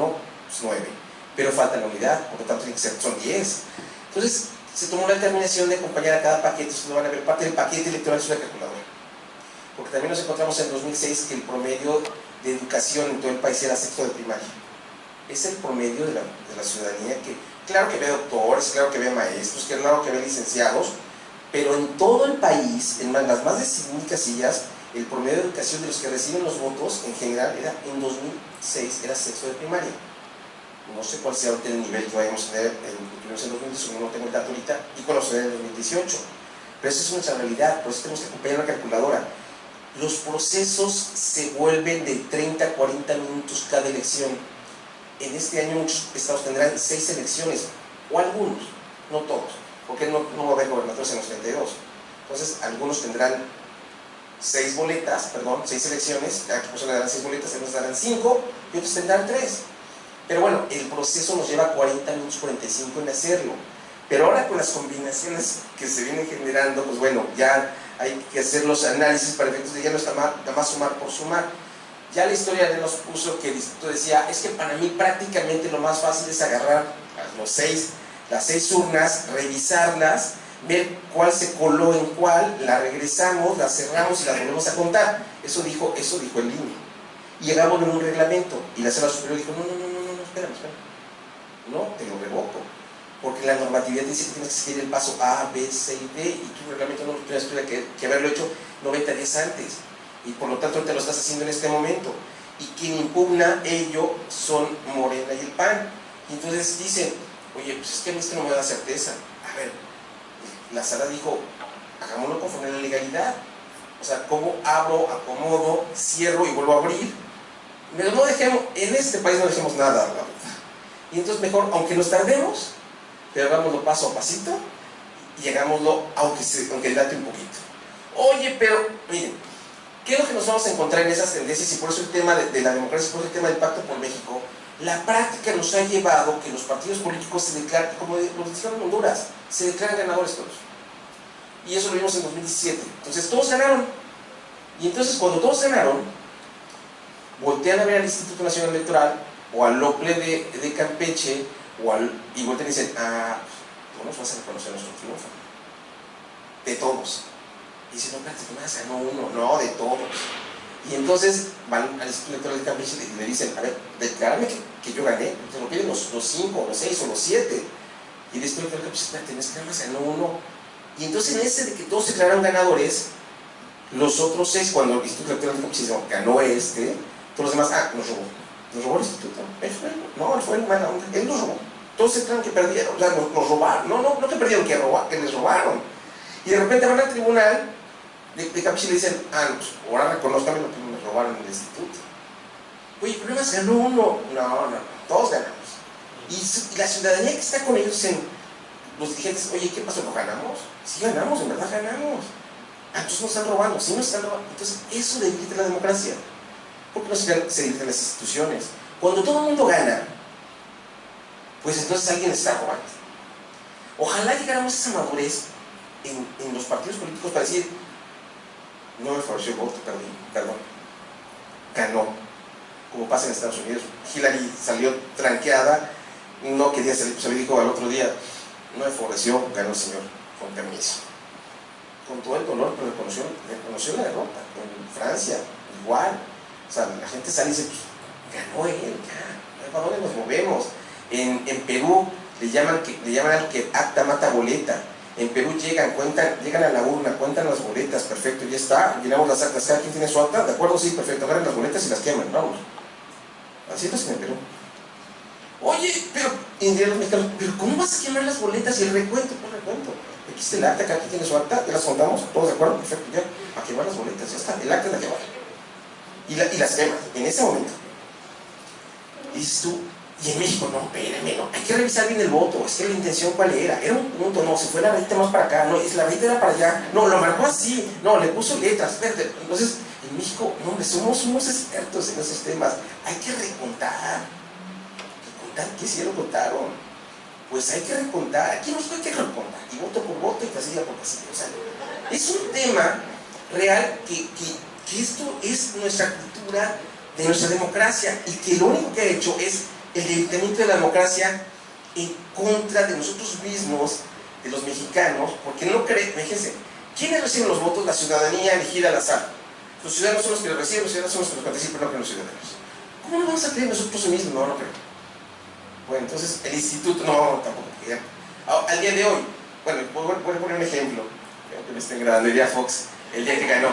pues 9. Pero falta la unidad, por lo tanto son 10. Entonces se tomó la determinación de acompañar a cada paquete. Ustedes lo van a ver, parte del paquete electoral es una calculadora, porque también nos encontramos en 2006 que el promedio de educación en todo el país era sexto de primaria. Es el promedio de la ciudadanía, que claro que ve doctores, claro que ve maestros, claro que ve licenciados, pero en todo el país, en las más de 100,000 casillas, el promedio de educación de los que reciben los votos en general era, en 2006 era sexto de primaria. No sé cuál sea el nivel que vayamos a tener en 2018, no tengo el dato ahorita, y cuál va a ser en 2018. Pero esa es nuestra realidad, por eso tenemos que acompañar una calculadora. Los procesos se vuelven de 30 a 40 minutos cada elección. En este año muchos estados tendrán 6 elecciones, o algunos, no todos, porque no va a haber gobernadores en los 32. Entonces, algunos tendrán 6 elecciones, a cada persona le darán 6 boletas, algunos darán 5 y otros tendrán 3. Pero bueno, el proceso nos lleva 40 minutos, 45 en hacerlo. Pero ahora con las combinaciones que se vienen generando, pues bueno, ya hay que hacer los análisis para efectos de ya no está nada más sumar por sumar. Ya la historia nos puso que el instituto decía, es que para mí prácticamente lo más fácil es agarrar las 6 urnas, revisarlas, ver cuál se coló en cuál, la regresamos, la cerramos y la volvemos a contar. Eso dijo el INE. Y llegamos en un reglamento y la sala superior dijo, no, espera. No, te lo revoco. Porque la normatividad dice que tienes que seguir el paso A, B, C y D, y tu reglamento no tienes que haberlo hecho 90 días antes. Y por lo tanto te lo estás haciendo en este momento. Y quien impugna ello son Morena y el PAN. Y entonces dicen, oye, pues es que a mí esto no me da certeza. A ver, la sala dijo, hagámoslo conforme a la legalidad. O sea, ¿cómo abro, acomodo, cierro y vuelvo a abrir? Pero no dejemos, en este país no dejemos nada, la verdad. Y entonces mejor, aunque nos tardemos, pero hagámoslo paso a pasito y hagámoslo aunque dilate un poquito. Oye, pero miren, ¿qué es lo que nos vamos a encontrar en esas tendencias? Y por eso el tema de la democracia, por eso el tema del Pacto por México, la práctica nos ha llevado que los partidos políticos se declaran, como lo dijeron en Honduras, se declaran ganadores todos. Y eso lo vimos en 2017. Entonces todos ganaron. Y entonces cuando todos ganaron, voltean a ver al Instituto Nacional Electoral o al OPLE de Campeche y voltean y dicen, tú nos vas a reconocer nuestro triunfo. De todos. Y dicen, no, espérate, que más ganó uno. No, de todos. Y entonces van al Instituto Electoral de Campeche y le dicen, a ver, declárame que yo gané. Se lo piden los 5, los 6 o los 7. Y el Instituto Electoral de Campeche, espérate, no es que más ganó uno. Y entonces en ese de que todos se declararon ganadores, los otros 6, cuando el Instituto Electoral de Campeche dice, ganó todos los demás, nos robó el instituto. No, él fue el mala onda, él nos robó. Todos se creen que perdieron, o sea, nos robaron. No que perdieron, que les robaron. Y de repente van al tribunal de Campeche y le dicen, pues ahora reconozcan lo que nos robaron en el instituto. Oye, el problema es que ganó uno. No, todos ganamos. Y la ciudadanía que está con ellos dicen, los dirigentes, oye, ¿qué pasó? ¿No ganamos? Sí ganamos, en verdad ganamos. Entonces nos están robando, sí nos están robando. Entonces eso debilita la democracia. Porque no se debilitan las instituciones. Cuando todo el mundo gana, pues entonces alguien está robando. Ojalá llegáramos a esa madurez en los partidos políticos para decir, no me favoreció el voto, perdón, ganó, como pasa en Estados Unidos. Hillary salió tranqueada, no quería salir, pues le dijo al otro día, no me favoreció, ganó el señor, con permiso. Con todo el dolor, pero reconoció la derrota. En Francia, igual. O sea, la gente sale y dice, pues, ganó él, ya, ¿para dónde nos movemos? En Perú le llaman algo que acta mata boleta. En Perú llegan a la urna, cuentan las boletas, perfecto, ya está, llenamos las actas, cada quien tiene su acta, ¿de acuerdo? Sí, perfecto, agarran las boletas y las queman, vamos. Así es en Perú. Oye, pero ¿cómo vas a quemar las boletas y el recuento? ¿Cuál recuento? Aquí está el acta, cada quien tiene su acta, ya las contamos, todos de acuerdo, perfecto, ya, a quemar las boletas, ya está, el acta es la que va. Y las queman, en ese momento. Y dices tú, y en México, no, espérame, no, hay que revisar bien el voto, es que la intención cuál era un punto, no, se fue la rayita más para acá, no, la rayita era para allá, no, lo marcó así, no, le puso letras, espérate. Entonces, en México, no, hombre, somos expertos en esos temas, hay que recontar, ¿qué sí lo contaron? Pues hay que recontar, aquí no hay que recontar, y voto por voto y casilla por casilla, o sea, es un tema real que esto es nuestra cultura de nuestra democracia, y que lo único que ha hecho es el debilitamiento de la democracia en contra de nosotros mismos, de los mexicanos, porque no creen, fíjense, ¿quiénes reciben los votos? La ciudadanía elegida al azar. Los ciudadanos son los que los reciben, los ciudadanos son los que los participan, no creen los ciudadanos. ¿Cómo no vamos a creer nosotros mismos? No creo. Bueno, entonces el instituto, no, tampoco. Al día de hoy, bueno, voy a poner un ejemplo, que me estén grabando, el día Fox, el día que ganó.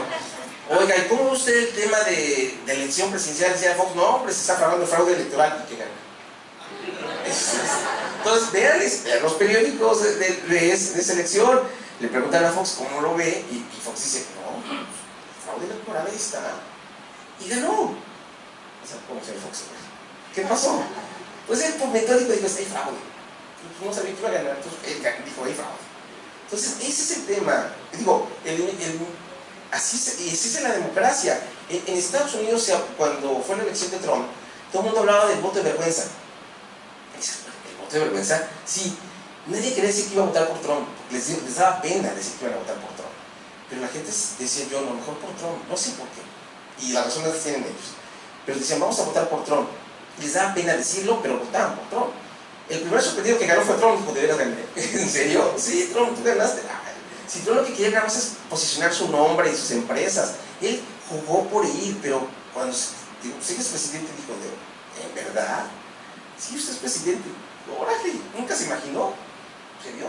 Oiga, ¿y cómo ve usted el tema de elección presidencial? Decía Fox, no, hombre, se está hablando de fraude electoral y que gana. Entonces, vean los periódicos de esa elección. Le preguntan a Fox cómo lo ve, y Fox dice, no, fraude electoral ahí está. Y ganó. O sea, ¿cómo se ve Fox? ¿Qué pasó? Pues él por metódico dijo, hay fraude. No sabía que iba a ganar, entonces él dijo, hay fraude. Entonces, ese es el tema. Digo, así es en la democracia. En Estados Unidos, cuando fue la elección de Trump, todo el mundo hablaba del voto de vergüenza. ¿El voto de vergüenza? Sí, nadie quería decir que iba a votar por Trump, les daba pena decir que iban a votar por Trump. Pero la gente decía, yo, a lo mejor por Trump, no sé por qué. Y las razones las tienen ellos. Pero decían, vamos a votar por Trump. Les daba pena decirlo, pero votaban por Trump. El primer sorprendido que ganó fue Trump, dijo, de veras gané. ¿En serio? Sí, Trump, tú ganaste. Si Trump lo que quería nada más es posicionar su nombre y sus empresas. Él jugó por ir, pero cuando sigues presidente, dijo, ¿en verdad? Sí, usted es presidente. Órale, nunca se imaginó. Se dio,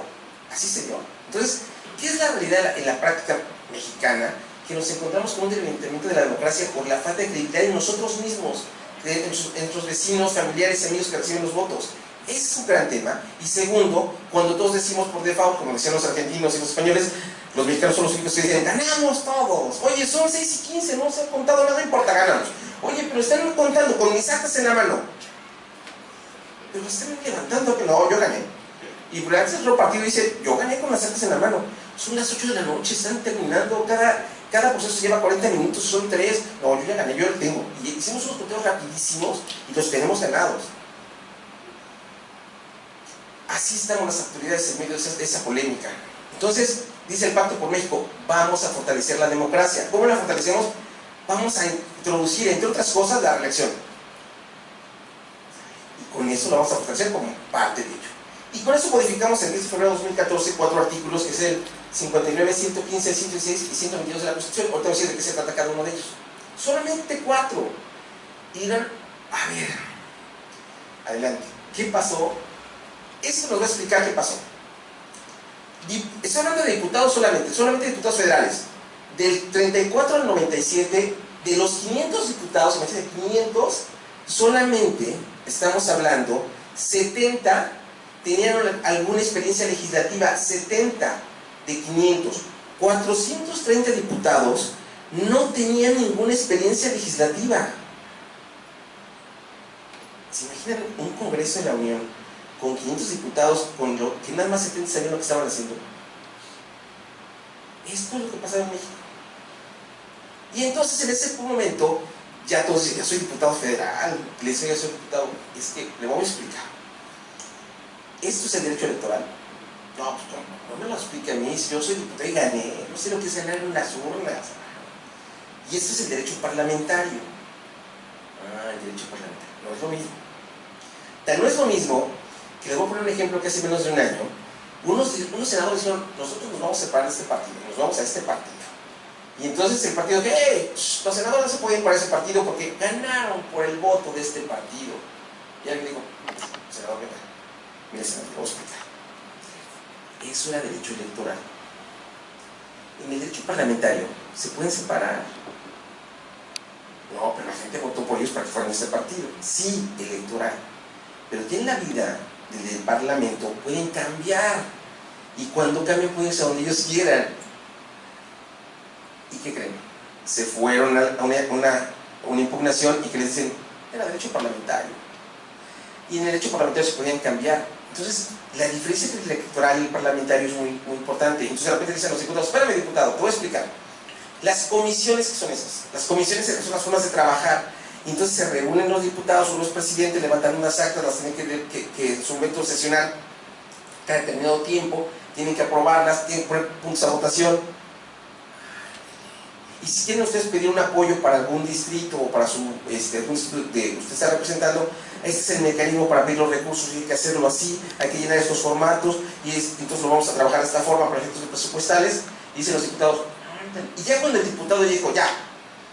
así se dio. Entonces, ¿qué es la realidad en la práctica mexicana? Que nos encontramos con un debilitamiento de la democracia por la falta de credibilidad en nosotros mismos, en nuestros vecinos, familiares y amigos que reciben los votos. Ese es un gran tema. Y segundo, cuando todos decimos por default, como decían los argentinos y los españoles, los mexicanos son los únicos que dicen, ganamos todos. Oye, son 6 y 15, no se ha contado nada, no importa, ganamos. Oye, pero están contando con mis actas en la mano. Pero están levantando que no, yo gané. Y por antes otro partido dice, yo gané con las actas en la mano. Son las 8 de la noche, están terminando, cada proceso lleva 40 minutos, son 3. No, yo ya gané, yo lo tengo. Y hicimos unos conteos rapidísimos y los tenemos ganados. Así estamos las autoridades en medio de esa polémica. Entonces, dice el Pacto por México, vamos a fortalecer la democracia. ¿Cómo la fortalecemos? Vamos a introducir, entre otras cosas, la reelección. Y con eso la vamos a fortalecer como parte de ello. Y con eso modificamos el 10 de febrero de 2014 4 artículos, que es el 59, 115, 116 y 122 de la Constitución. Ahorita voy a decir de qué se trata cada uno de ellos. Solamente 4. Y a ver, adelante. ¿Qué pasó? Esto nos va a explicar qué pasó. Estoy hablando de diputados solamente diputados federales. Del 34 al 97, de los 500 diputados, imagínense, 500, solamente estamos hablando, 70 tenían alguna experiencia legislativa, 70 de 500. 430 diputados no tenían ninguna experiencia legislativa. ¿Se imaginan un Congreso de la Unión con 500 diputados, con lo que nada más 70 sabían lo que estaban haciendo? Esto es lo que pasaba en México. Y entonces en ese momento, ya todos dicen, ya soy diputado federal, les digo, ya soy diputado. Es que le voy a explicar. ¿esto es el derecho electoral? No, pues no me lo explique a mí, si yo soy diputado y gané, no sé lo que es ganar en las urnas. Y este es el derecho parlamentario. El derecho parlamentario, no es lo mismo. No es lo mismo que les voy a poner un ejemplo que hace menos de un año, unos senadores dijeron, nosotros nos vamos a separar de este partido, nos vamos a este partido. Y entonces el partido dijo, hey, los senadores no se pueden ir para ese partido porque ganaron por el voto de este partido. Y alguien dijo, senador, venga, mire, senador, te voy a explicar. Eso era derecho electoral. En el derecho parlamentario se pueden separar. No, pero la gente votó por ellos para que fueran de ese partido. Sí, electoral. Pero ya en la vida del parlamento pueden cambiar. Y cuando cambian pueden irse a donde ellos quieran. ¿Y qué creen? Se fueron a una impugnación y que les dicen, era derecho parlamentario. Y en el derecho parlamentario se podían cambiar. Entonces, la diferencia entre el electoral y el parlamentario es muy, muy importante. Entonces, de repente dicen los diputados, espérame, diputado, te voy a explicar. Las comisiones, ¿qué son esas? Las comisiones son las formas de trabajar. Y entonces se reúnen los diputados o los presidentes, levantan unas actas, las tienen que su método sesional cada determinado tiempo, tienen que aprobarlas, tienen que poner puntos a votación. Y si quieren ustedes pedir un apoyo para algún distrito o para algún distrito que usted está representando, este es el mecanismo para pedir los recursos, y hay que hacerlo así, hay que llenar estos formatos, y entonces lo vamos a trabajar de esta forma para efectos presupuestales. Y dicen los diputados, y ya cuando el diputado dijo, ya,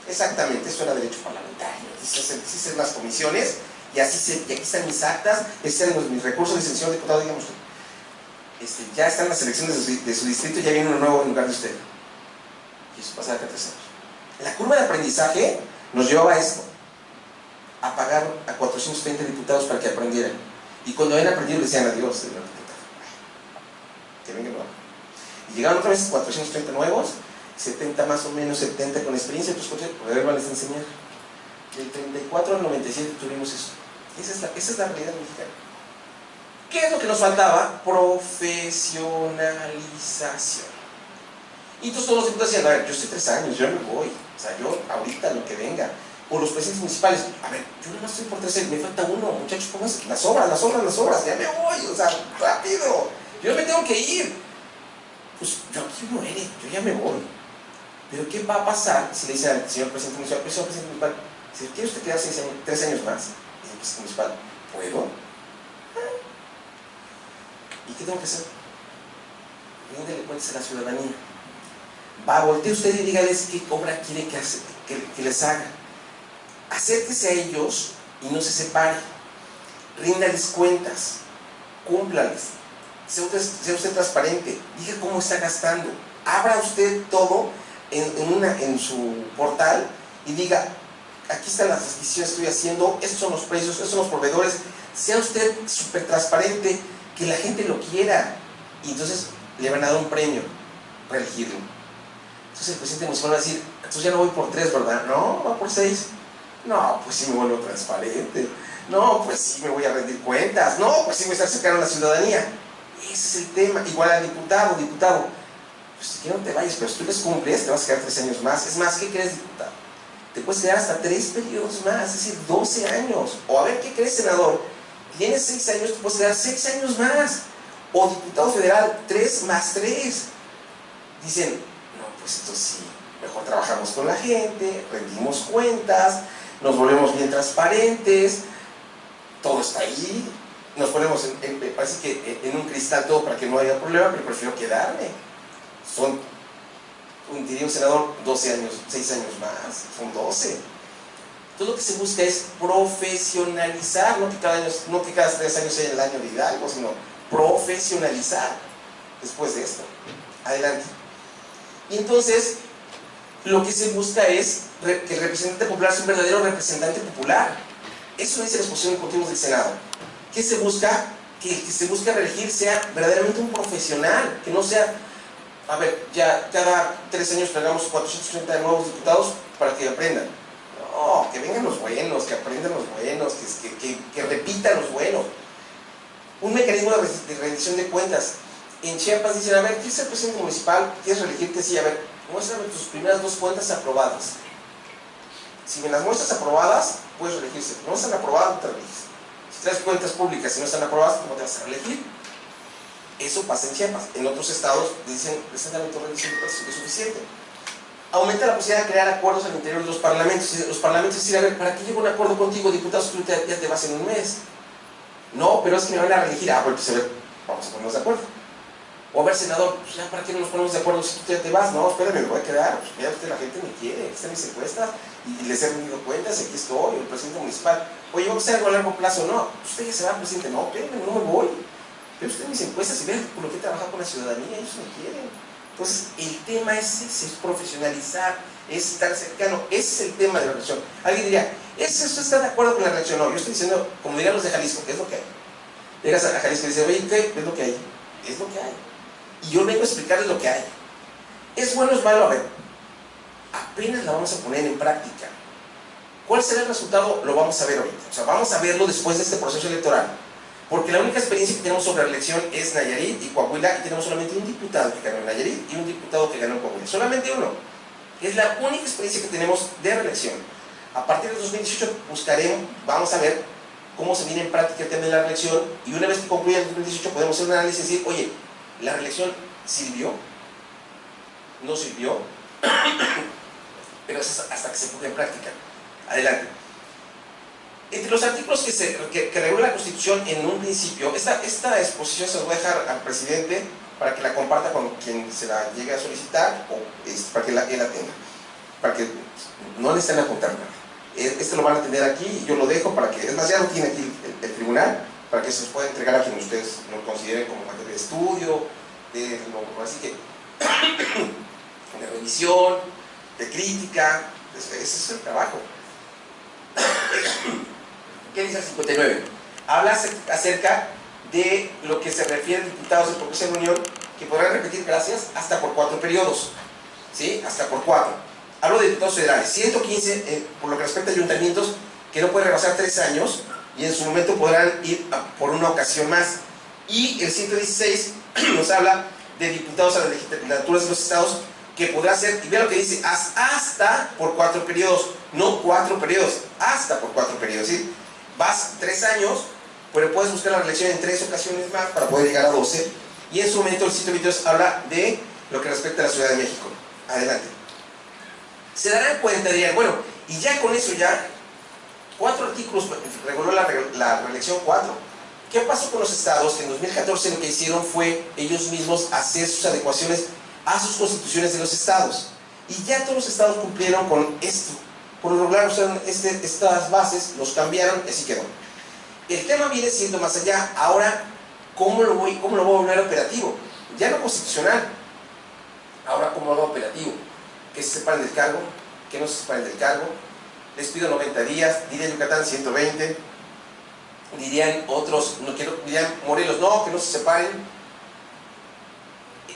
exactamente, eso era derecho parlamentario, existen las comisiones, y así y aquí están mis actas, estos eran mis recursos, dice el señor diputado, digamos, ya están las elecciones de su distrito, ya viene uno nuevo en lugar de usted. Y eso pasa cada 3 años. La curva de aprendizaje nos llevaba a esto, a pagar a 430 diputados para que aprendieran. Y cuando habían aprendido le decían adiós, señor diputado, que venga nuevo. Y llegaron otra vez 430 nuevos, 70 más o menos, 70 con experiencia, otros 4 por haberles enseñar. Del 34 al 97 tuvimos eso. Esa es la realidad mexicana. ¿Qué es lo que nos faltaba? Profesionalización. Y entonces todos los diputados decían, a ver, yo estoy 3 años, yo me voy, o sea, yo ahorita lo que venga. O los presidentes municipales, a ver, yo no estoy por 3 años, me falta uno, muchachos, pónganse las obras, ya me voy, o sea, rápido, yo me tengo que ir. Pues yo aquí muere, yo ya me voy. Pero ¿qué va a pasar si le dice al señor presidente municipal, si quiere usted quedar 3 años más, dice el presidente municipal, ¿puedo? ¿Y qué tengo que hacer? Ríndele cuentas a la ciudadanía. Voltee usted y dígales qué obra quiere que les haga. Acérquese a ellos y no se separe. Ríndales cuentas, cúmplales. Sea usted transparente, diga cómo está gastando. Abra usted todo en su portal y diga, aquí están las adquisiciones que estoy haciendo, estos son los precios, estos son los proveedores. Sea usted súper transparente, que la gente lo quiera. Y entonces le van a dar un premio, reelegirlo. Entonces el presidente municipal va a decir, entonces ya no voy por 3, ¿verdad? No, va por 6. No, pues sí me vuelvo transparente. No, pues sí me voy a rendir cuentas. No, pues sí voy a estar cercano a la ciudadanía. Ese es el tema. Igual al diputado, pues si no te vayas, pero si tú les cumples, te vas a quedar 3 años más. Es más, ¿qué crees, diputado? Te puedes quedar hasta 3 periodos más, es decir, 12 años. O a ver, ¿qué crees, senador? Tienes 6 años, te puedes quedar 6 años más. O diputado federal, 3 más 3. Dicen, no, pues entonces sí, mejor trabajamos con la gente, rendimos cuentas, nos volvemos bien transparentes, todo está ahí, nos ponemos, parece que en un cristal todo para que no haya problema, pero prefiero quedarme. Diría un senador, 12 años, 6 años más, son 12. Todo lo que se busca es profesionalizar, no que cada 3 años sea el año de Hidalgo, sino profesionalizar después de esto. Adelante. Y entonces, lo que se busca es que el representante popular sea un verdadero representante popular. Eso dice la exposición de motivos del Senado. ¿Qué se busca? Que el que se busca reelegir sea verdaderamente un profesional, que no sea, a ver, ya cada 3 años traigamos 430 nuevos diputados para que aprendan. No, que vengan los buenos, que aprendan los buenos, que repitan los buenos. Un mecanismo de rendición de cuentas. En Chiapas dicen, a ver, ¿quieres ser presidente municipal? ¿Quieres reelegirte? Sí, a ver, muéstrame tus primeras 2 cuentas aprobadas. Si me las muestras aprobadas, puedes reelegirse. No están aprobadas, no te reeliges. Si traes cuentas públicas y no están aprobadas, ¿cómo te vas a reelegir? Eso pasa en Chiapas. En otros estados dicen, presentan torre de 5 pesos, es suficiente. Aumenta la posibilidad de crear acuerdos al interior de los parlamentos. Los parlamentos dicen, a ver, ¿para qué llego a un acuerdo contigo, diputados, que ya te vas en un mes? No, pero es que me van a reelegir. Ah, pues a ver, vamos a ponernos de acuerdo. O a ver, senador, pues ya, ¿para qué no nos ponemos de acuerdo si tú ya te vas? No, espérame, me voy a quedar. Pues mira, usted, la gente me quiere, aquí están mis encuestas, y les he rendido cuentas, aquí estoy, el presidente municipal. Oye, ¿vamos a hacer algo a largo plazo? No, usted ya se va, presidente. No, espérame, no me voy. Pero usted mis encuestas y vean por lo que he trabajado con la ciudadanía, ellos me quieren. Entonces, el tema es ese, es profesionalizar, es estar cercano, ese es el tema de la reelección. Alguien diría, ¿usted está de acuerdo con la reelección? No, yo estoy diciendo, como dirían los de Jalisco, ¿qué es lo que hay? Llegas a Jalisco y dices, oye, ¿qué es lo que hay? Es lo que hay. Y yo vengo a explicarles lo que hay. ¿Es bueno o es malo? A ver, apenas la vamos a poner en práctica. ¿Cuál será el resultado? Lo vamos a ver ahorita. O sea, vamos a verlo después de este proceso electoral. Porque la única experiencia que tenemos sobre la elección es Nayarit y Coahuila, y tenemos solamente un diputado que ganó en Nayarit y un diputado que ganó en Coahuila. Solamente uno. Es la única experiencia que tenemos de reelección. A partir de 2018 buscaremos, vamos a ver cómo se viene en práctica el tema de la reelección, y una vez que concluya el 2018 podemos hacer un análisis y decir, oye, ¿la reelección sirvió? ¿No sirvió? Pero eso es hasta que se ponga en práctica. Adelante. Entre los artículos que regula la Constitución en un principio, esta exposición se la voy a dejar al presidente para que la comparta con quien se la llegue a solicitar, o para que él la tenga, para que no necesiten apuntar nada. Este lo van a tener aquí y yo lo dejo para que, es más, ya lo tiene aquí el tribunal, para que se los pueda entregar a quien ustedes lo consideren como materia de estudio, así que de revisión, de crítica, ese es el trabajo. ¿Qué dice el 59? Habla acerca de lo que se refiere a diputados de propuesta de reunión que podrán repetir, gracias, hasta por 4 periodos, ¿sí? Hasta por 4. Hablo de diputados federales, 115 por lo que respecta a ayuntamientos que no pueden rebasar 3 años y en su momento podrán ir por una ocasión más. Y el 116 nos habla de diputados a las legislaturas de los estados que podrá ser, y vea lo que dice, hasta por 4 periodos, no 4 periodos, hasta por 4 periodos, ¿sí? Vas 3 años, pero puedes buscar la reelección en 3 ocasiones más para poder llegar a 12, y en su momento el 122 habla de lo que respecta a la Ciudad de México. Adelante. Se darán cuenta, dirían, bueno, y ya con eso ya, 4 artículos reguló la reelección 4. ¿Qué pasó con los estados? Que en 2014 lo que hicieron fue ellos mismos hacer sus adecuaciones a sus constituciones de los estados. Y ya todos los estados cumplieron con esto. Por lo regular usaron estas bases, los cambiaron y así quedó. El tema viene siendo más allá. Ahora, ¿cómo lo voy a volver operativo? Ya no constitucional. Ahora, ¿cómo lo hago operativo? Que se separen del cargo, que no se separen del cargo. Les pido 90 días, diría Yucatán 120, dirían otros, dirían Morelos, no, que no se separen.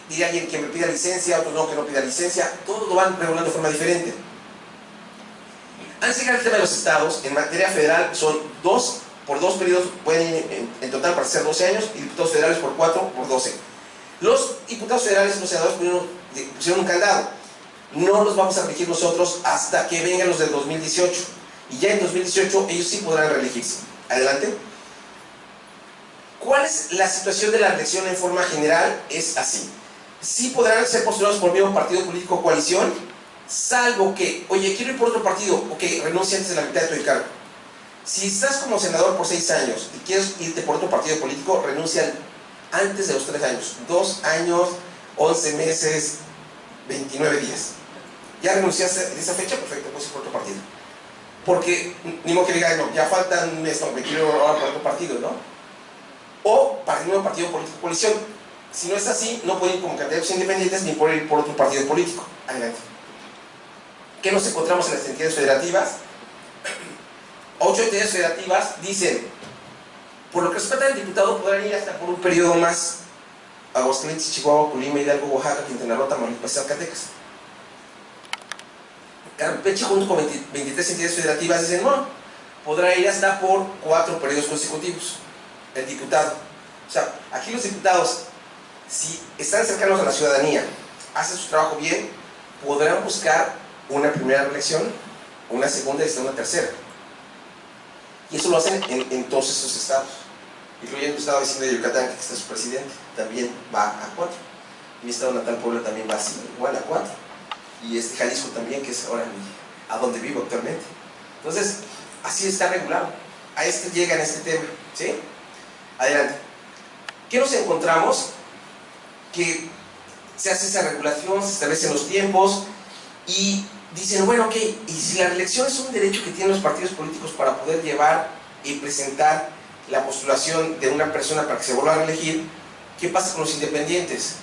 Diría alguien que me pida licencia, otros no, que no pida licencia. Todos lo van regulando de forma diferente. Antes de llegar al tema de los estados, en materia federal son 2 por 2 periodos, pueden ir en total para ser 12 años, y diputados federales por 4 por 12. Los diputados federales y los senadores pusieron un candado. No los vamos a reelegir nosotros hasta que vengan los del 2018. Y ya en 2018 ellos sí podrán reelegirse. Adelante. ¿Cuál es la situación de la reelección en forma general? Es así. Sí podrán ser postulados por el mismo partido político o coalición, salvo que, oye, quiero ir por otro partido, ok, renuncia antes de la mitad de tu encargo. Si estás como senador por 6 años y quieres irte por otro partido político, renuncia antes de los 3 años. 2 años, 11 meses, 29 días. Ya renunciaste en esa fecha, perfecto, pues ir por otro partido. Porque, ni modo que diga, no, ya faltan un mes, no, me quiero ahora por otro partido, ¿no? O para el mismo partido político coalición. Si no es así, no pueden ir como candidatos independientes ni pueden ir por otro partido político. Adelante. ¿Qué nos encontramos en las entidades federativas? 8 entidades federativas dicen, por lo que respecta al diputado, podrán ir hasta por un periodo más. Aguascalientes, Chihuahua, Colima, Hidalgo, Oaxaca, Quintana Roo, Tamaulipas y Zacatecas. Campeche, junto con 23 entidades federativas, dicen no, podrá ir hasta por 4 periodos consecutivos el diputado. O sea, aquí los diputados, si están cercanos a la ciudadanía, hacen su trabajo bien, podrán buscar una primera reelección, una segunda y hasta una tercera. Y eso lo hacen en todos estos estados. incluyendo el estado vecino de Yucatán, que está su presidente, también va a 4. Mi estado natal, Puebla, también va así, igual a 4. Y Jalisco también, que es ahora a donde vivo actualmente. Entonces, así está regulado. A esto llega en este tema, ¿sí? Adelante. ¿Qué nos encontramos? Que se hace esa regulación, se establecen los tiempos y dicen, bueno, ok, y si la reelección es un derecho que tienen los partidos políticos para poder llevar y presentar la postulación de una persona para que se vuelva a reelegir, ¿qué pasa con los independientes?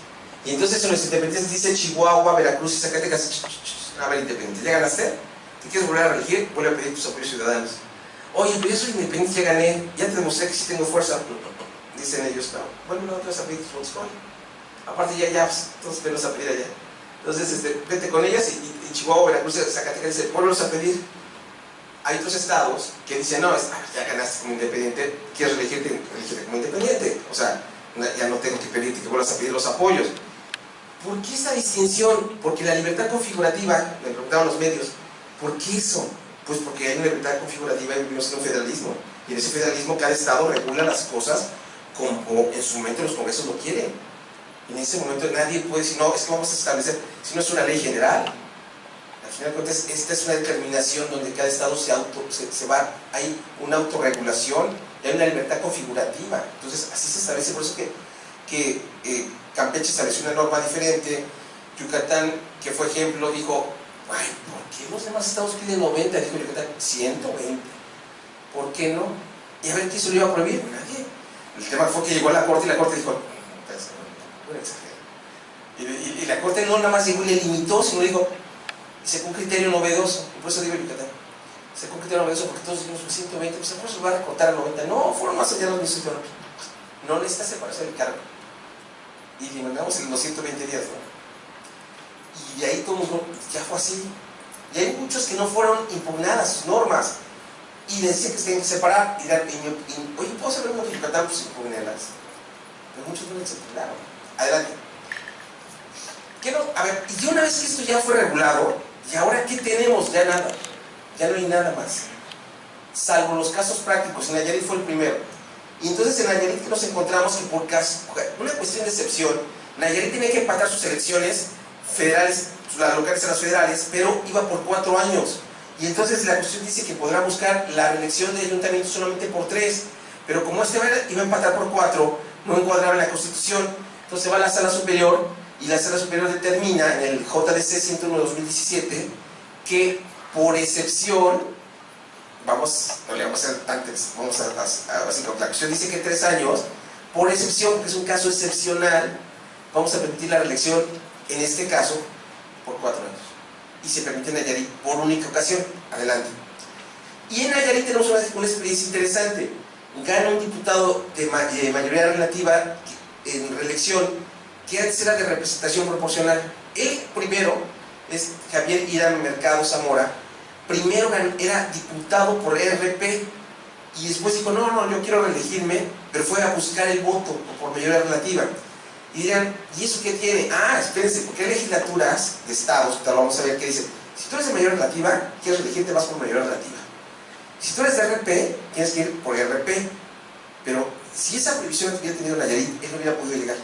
Y entonces en los independientes dice Chihuahua, Veracruz y Zacatecas, a ver, independientes, ¿ya ganaste? ¿Te quieres volver a reelegir? Vuelve a pedir tus apoyos ciudadanos. Oye, pero yo soy independiente, ya gané, ya te demostré que sí tengo fuerza. Dicen ellos, no, vuelve otra vez a pedir tus votos. Aparte ya, pues, todos venimos a pedir allá. Entonces, vete con ellas y Chihuahua, Veracruz, Zacatecas dice, vuelvelos a pedir. Hay otros estados que dicen, no, ya ganaste como independiente, quieres elegirte como independiente. O sea, ya no tengo que pedirte que vuelvas a pedir los apoyos. ¿Por qué esta distinción? Porque la libertad configurativa, me preguntaban los medios, ¿por qué eso? Pues porque hay una libertad configurativa y vivimos en un federalismo. Y en ese federalismo cada estado regula las cosas como en su momento los congresos lo quieren. En ese momento nadie puede decir, no, es que vamos a establecer, si no es una ley general. Al final de cuentas, esta es una determinación donde cada estado se va, hay una autorregulación y hay una libertad configurativa. Entonces, así se establece, por eso que Campeche estableció una norma diferente. Yucatán, que fue ejemplo, dijo, ay, ¿por qué los demás estados piden 90? Dijo Yucatán, 120. ¿Por qué no? Y a ver, ¿quién se lo iba a prohibir? Nadie. El tema fue que llegó a la corte y la corte dijo, bueno, exagerado. Y la corte no nada más llegó y le limitó, sino dijo, sacó un criterio novedoso. Y por eso digo Yucatán, sacó un criterio novedoso porque todos dijimos 120, pues por eso va a recortar a 90. No, fueron más allá de los 120. No necesita separación del cargo. Y le mandamos en los 120 días, ¿no? Y de ahí todo el mundo, ya fue así. Y hay muchos que no fueron impugnadas sus normas. Y le decían que se tenían que separar. Oye, ¿puedo saber uno de Yucatán? Pues impugnadas. Pero muchos no les impugnaron. Adelante. A ver, y una vez que esto ya fue regulado, ¿y ahora qué tenemos? Ya nada. Ya no hay nada más. Salvo los casos prácticos. En Nayarit fue el primero. Y entonces en Nayarit que nos encontramos que por una cuestión de excepción, Nayarit tenía que empatar sus elecciones federales, las locales a las federales, pero iba por 4 años. Y entonces la Constitución dice que podrá buscar la reelección de ayuntamiento solamente por 3, pero como iba a empatar por 4, no encuadraba en la Constitución. Entonces va a la Sala Superior y la Sala Superior determina en el JDC 101/2017 que por excepción, no le vamos a hacer antes, vamos a la Constitución dice que 3 años, por excepción, porque es un caso excepcional, vamos a permitir la reelección, en este caso, por 4 años. Y se permite en Nayarit por única ocasión. Adelante. Y en Nayarit tenemos una experiencia interesante. Gana un diputado de mayoría relativa en reelección, que antes era de representación proporcional. Él primero es Javier Irán Mercado Zamora. Primero era diputado por RP y después dijo, no, yo quiero reelegirme, pero fue a buscar el voto por mayoría relativa. Y dirán, ¿y eso qué tiene? Espérense, porque hay legislaturas de estados, que vamos a ver qué dicen. Si tú eres de mayoría relativa, quieres reelegirte, vas por mayoría relativa. Si tú eres de RP, tienes que ir por RP. Pero si esa prohibición hubiera tenido Nayarit, él no hubiera podido llegar.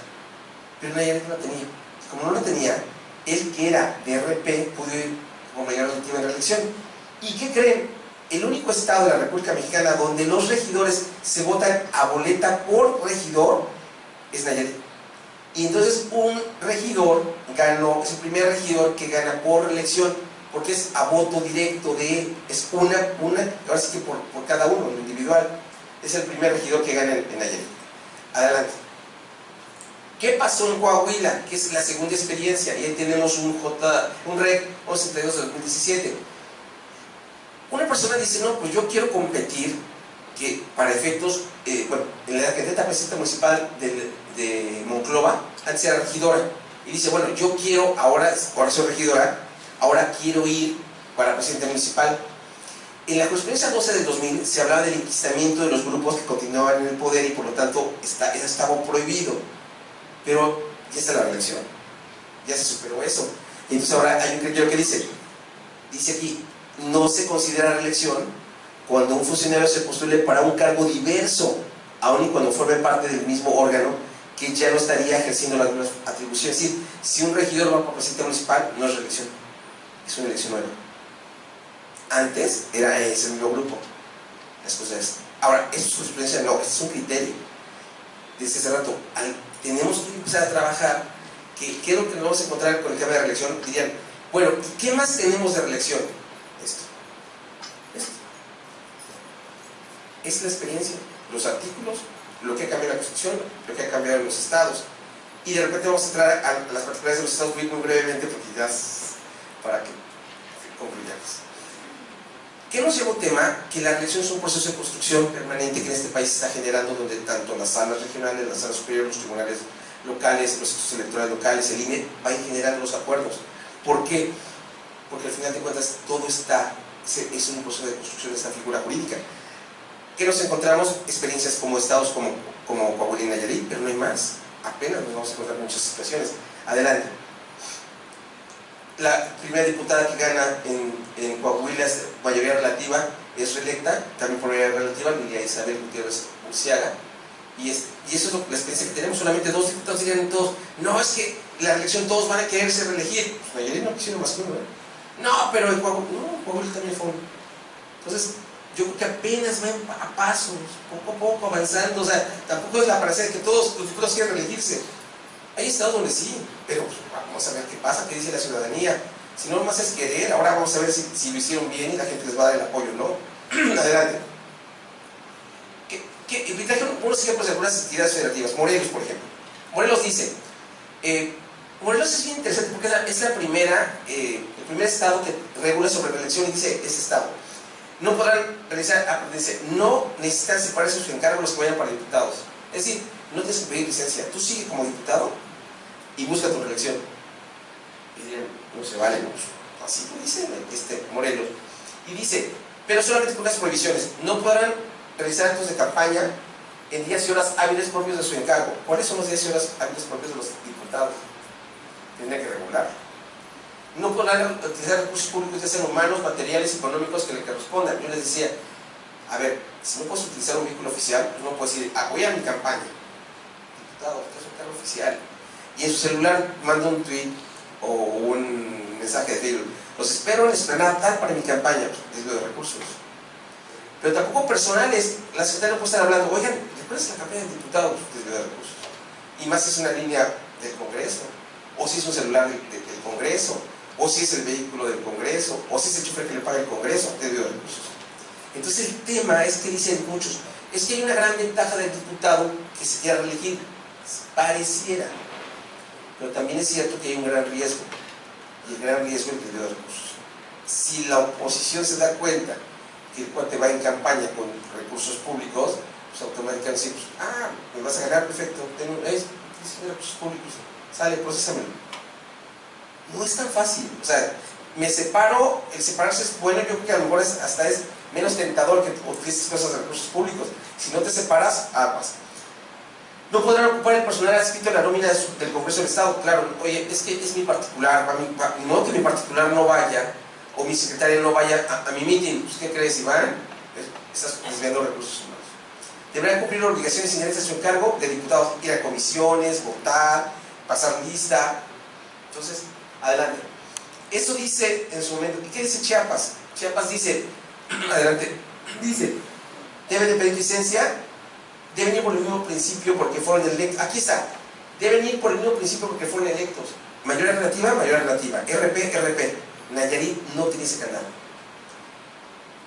Pero Nayarit no la tenía. Y como no la tenía, él que era de RP pudo ir por mayoría relativa en reelección. ¿Y qué creen? El único estado de la República Mexicana donde los regidores se votan a boleta por regidor es Nayarit. Y entonces un regidor ganó, es el primer regidor que gana por reelección, porque es a voto directo de él, es una ahora sí que por cada uno, en individual. Es el primer regidor que gana en Nayarit. Adelante. ¿Qué pasó en Coahuila? Que es la segunda experiencia, y ahí tenemos un REC 1132 de 2017. Una persona dice, no, pues yo quiero competir, que para efectos, en la candidata a presidenta municipal de Monclova, antes era regidora, y dice, bueno, yo quiero, ahora soy regidora, ahora quiero ir para presidenta municipal. En la jurisprudencia 12 del 2000 se hablaba del enquistamiento de los grupos que continuaban en el poder y por lo tanto estaba prohibido, pero ya está la reelección, ya se superó eso. Y entonces ahora hay un criterio que dice aquí, no se considera reelección cuando un funcionario se postule para un cargo diverso aun y cuando forme parte del mismo órgano, que ya no estaría ejerciendo las mismas atribuciones. Es decir, si un regidor va por presidente municipal, no es reelección, es una elección nueva. Antes era ese mismo grupo. Las cosas. Ahora, esto es jurisprudencia, no, esto es un criterio. Desde hace rato, tenemos que empezar a trabajar. ¿Qué es lo que nos vamos a encontrar con el tema de reelección? Dirían, bueno, ¿qué más tenemos de reelección? Esto. Es la experiencia, los artículos, lo que ha cambiado en la Constitución, lo que ha cambiado en los estados. Y de repente vamos a entrar a las particularidades de los estados muy brevemente, porque ya es para que concluyamos. ¿Qué nos lleva un tema? Que la reelección es un proceso de construcción permanente que en este país se está generando, donde tanto las salas regionales, las salas superiores, los tribunales locales, los institutos electorales locales, el INE, vayan generando los acuerdos. ¿Por qué? Porque al final de cuentas todo está, es un proceso de construcción de esta figura jurídica. ¿Qué nos encontramos? Experiencias como estados como Coahuila y Nayarit, pero no hay más. Apenas nos vamos a encontrar muchas situaciones. Adelante. La primera diputada que gana en Coahuila es mayoría relativa, es reelecta, también por mayoría relativa, Lilia Isabel Gutiérrez Urciaga. Y eso es la experiencia que tenemos. Solamente 2 diputados dirían todos, no, es que la reelección todos van a quererse reelegir. Pues Nayarit no quisieron más que uno, ¿eh? No, pero en Coahuila también fue uno. Entonces, yo creo que apenas van a pasos, poco a poco avanzando. O sea, tampoco es la parecer de que todos los diputados quieren reelegirse. Hay estados donde sí, pero pues, vamos a ver qué pasa, qué dice la ciudadanía. Si no, más es querer. Ahora vamos a ver si lo hicieron bien y la gente les va a dar el apoyo, ¿no? Adelante. Y traje unos ejemplos de algunas entidades federativas. Morelos, por ejemplo. Morelos dice, Morelos es bien interesante porque es el primer estado que regula sobre reelección y dice, ese estado no podrán realizar, dice, no necesitan separarse sus encargos los que vayan para diputados. Es decir, no tienes que pedir licencia, tú sigue como diputado y busca tu reelección. Y dirían, no se vale, ¿no? Así lo dice Morelos. Y dice, pero solamente con unas prohibiciones, no podrán realizar actos de campaña en días y horas hábiles propios de su encargo. ¿Cuáles son los días y horas hábiles propios de los diputados? Tienen que regular. No podrán utilizar recursos públicos, ya sean humanos, materiales, económicos, que le correspondan. Yo les decía, a ver, si no puedes utilizar un vehículo oficial, pues no puedes ir, voy a mi campaña. Diputado, usted es un cargo oficial. Y en su celular manda un tweet o un mensaje de Facebook. Los espero en Esplanada tal para mi campaña, desvío de recursos. Pero tampoco personales. La secretaria no puede estar hablando, oigan, ¿recuerdas la campaña del diputado? Desvío de recursos. Y más si es una línea del Congreso, o si es un celular del Congreso, o si es el vehículo del Congreso, o si es el chofer que le paga el Congreso, desvío de recursos. Entonces el tema es que dicen muchos, es que hay una gran ventaja del diputado que se quiera reelegir, pareciera, pero también es cierto que hay un gran riesgo, y el gran riesgo es el desvío de recursos. Si la oposición se da cuenta que el cuate va en campaña con recursos públicos, pues automáticamente dice, me vas a ganar, perfecto, tengo recursos públicos, sale, procesámelo. No es tan fácil, o sea, me separo, el separarse es bueno, yo creo que a lo mejor hasta es menos tentador que utilices cosas de recursos públicos. Si no te separas, aguas. No podrán ocupar el personal adscrito en la nómina del Congreso del Estado. Claro, oye, es que es mi particular, no que mi particular no vaya, o mi secretaria no vaya a mi meeting. Pues, ¿qué crees, Iván? Estás desviando recursos humanos. Deberán cumplir obligaciones inherentes a su encargo de diputados, ir a comisiones, votar, pasar lista. Entonces, adelante. Eso dice en su momento. ¿Y qué dice Chiapas? Chiapas dice, adelante, dice, deben de pedir licencia, deben ir por el mismo principio porque fueron electos. Aquí está, deben ir por el mismo principio porque fueron electos. Mayoría relativa, RP, RP. Nayarit no tiene ese canal.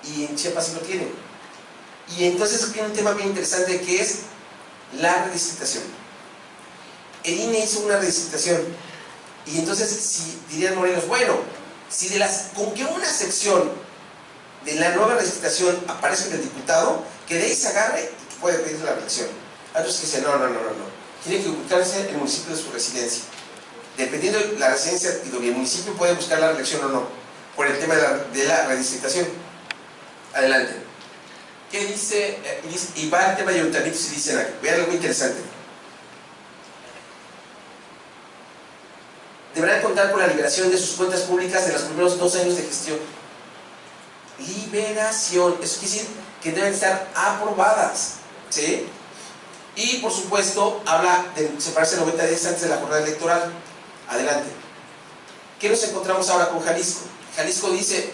Y en Chiapas sí lo tiene. Y entonces aquí hay un tema bien interesante que es la redistritación. El INE hizo una redistritación. Y entonces, si dirían Morelos, bueno, si con que una sección de la nueva redistritación aparezca en el diputado, que de ahí se agarre y puede pedir la reelección. Hay otros que dicen, no. Tiene que ubicarse en el municipio de su residencia. Dependiendo de la residencia y donde el municipio puede buscar la reelección o no, por el tema de la redistritación. Adelante. ¿Qué dice? Y va el tema de ayuntamientos y dicen aquí, vean algo interesante. Deberán contar con la liberación de sus cuentas públicas de los primeros 2 años de gestión. Liberación, eso quiere decir que deben estar aprobadas, ¿sí? Y por supuesto habla de separarse 90 días antes de la jornada electoral. Adelante. ¿Qué nos encontramos ahora con Jalisco? Jalisco dice,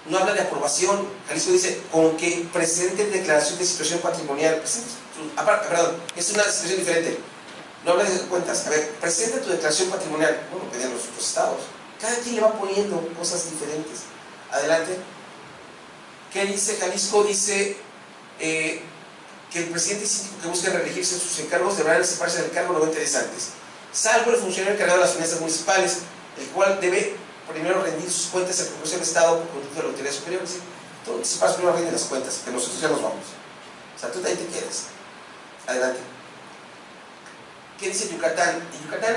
no habla de aprobación, Jalisco dice con que presenten declaración de situación patrimonial. Perdón, es una situación diferente. No habla de cuentas. A ver, presenta tu declaración patrimonial. Bueno, pedían los otros estados. Cada quien le va poniendo cosas diferentes. Adelante. ¿Qué dice Jalisco? Dice que el presidente y síndico que busquen reelegirse en sus encargos deberán separarse del cargo 90 días antes, salvo el funcionario encargado de las finanzas municipales, el cual debe primero rendir sus cuentas al Congreso del Estado por conducto de la autoridad superior. Es decir, tú anticipas primero rinde las cuentas, que nosotros ya nos vamos. O sea, tú ahí te quedas. Adelante. ¿Qué dice Yucatán? Yucatán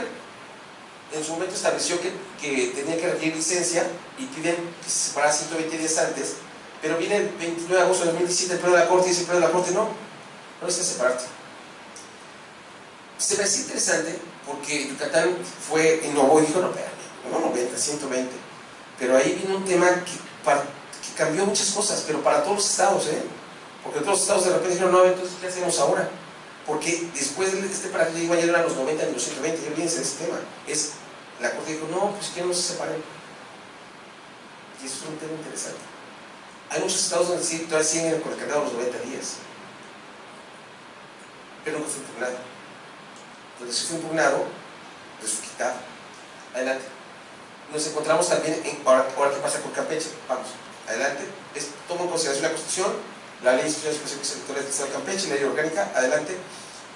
en su momento estableció que tenía que requerir licencia y piden que se separara 120 días antes, pero viene el 29 de agosto de 2017 el pleno de la Corte y dice el pleno de la Corte no necesitas separarte. Se me hace interesante porque Yucatán innovó y dijo, no, espérame, no 90, 120, pero ahí vino un tema que cambió muchas cosas, pero para todos los estados, porque todos los estados de repente dijeron, no, entonces ¿qué hacemos ahora? Porque después de este paradigma ya no eran los 90 ni los 120, ya olvídense de ese tema. La Corte dijo, no, pues que no se separen. Y eso es un tema interesante. Hay muchos estados donde sí, todavía siguen con el candado los 90 días. Pero nunca fue impugnado. Donde sí fue impugnado, pues fue quitado. Adelante. Nos encontramos también, ahora qué pasa con Campeche. Vamos, adelante. Toma en consideración la Constitución, la Ley de Instituciones Específicas Electorales del Estado de Campeche, la Ley Orgánica, adelante.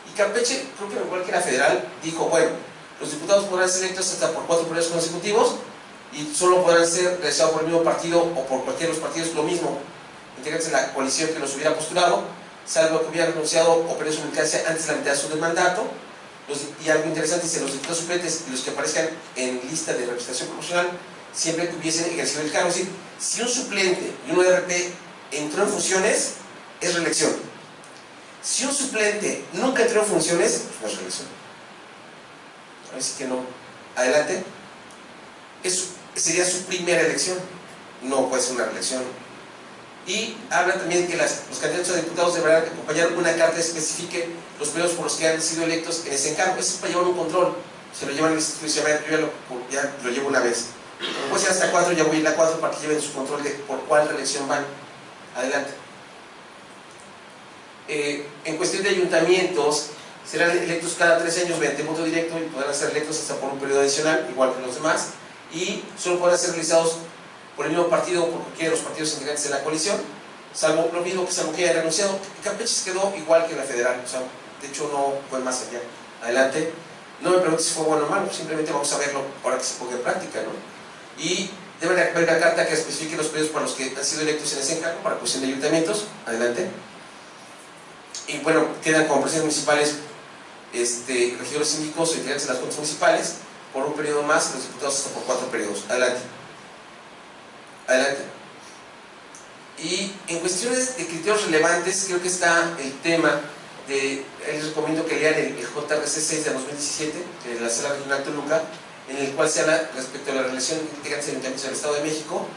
Y Campeche, creo que igual que la federal, dijo, bueno, los diputados podrán ser electos hasta por 4 periodos consecutivos y solo podrán ser realizados por el mismo partido o por cualquiera de los partidos, lo mismo, integrantes en la coalición que los hubiera postulado, salvo que hubieran renunciado o perdido su militancia antes de la mitad de su mandato. Y algo interesante dice, los diputados suplentes y los que aparezcan en lista de representación proporcional siempre que hubiesen ejercido el cargo. Es decir, si un suplente y un RP entró en funciones, es reelección. Si un suplente nunca entró en funciones, pues no es reelección. Así que no. Adelante. Sería su primera elección, no puede ser una reelección. Y habla también que los candidatos a diputados deberán acompañar una carta que especifique los periodos por los que han sido electos en ese encargo. Eso es para llevar un control. Se lo llevan al instituto, yo ya lo llevo una vez. Puede ser hasta 4, ya voy a ir a 4 para que lleven su control de por cuál reelección van. Adelante. En cuestión de ayuntamientos, serán electos cada 3 años mediante voto directo y podrán ser electos hasta por un periodo adicional, igual que los demás, y solo podrán ser realizados por el mismo partido o por cualquiera de los partidos integrantes de la coalición, salvo lo mismo que salvo que haya renunciado. Campeche se quedó igual que la federal, o sea, de hecho no fue más allá. Adelante. No me preguntes si fue bueno o malo, simplemente vamos a verlo ahora que se ponga en práctica, ¿no? Y debe haber una carta que especifique los periodos para los que han sido electos en ese encargo para cuestión de ayuntamientos. Adelante. Y bueno, quedan como presidentes municipales regidores síndicos o integrantes de las juntas municipales por un periodo más, los diputados hasta por 4 periodos. Adelante. Adelante. Y en cuestiones de criterios relevantes, creo que está el tema les recomiendo que lean el JRC 6 de 2017 de la Sala Regional Toluca, en el cual se habla respecto a la relación de integrantes del Ayuntamiento del Estado de México,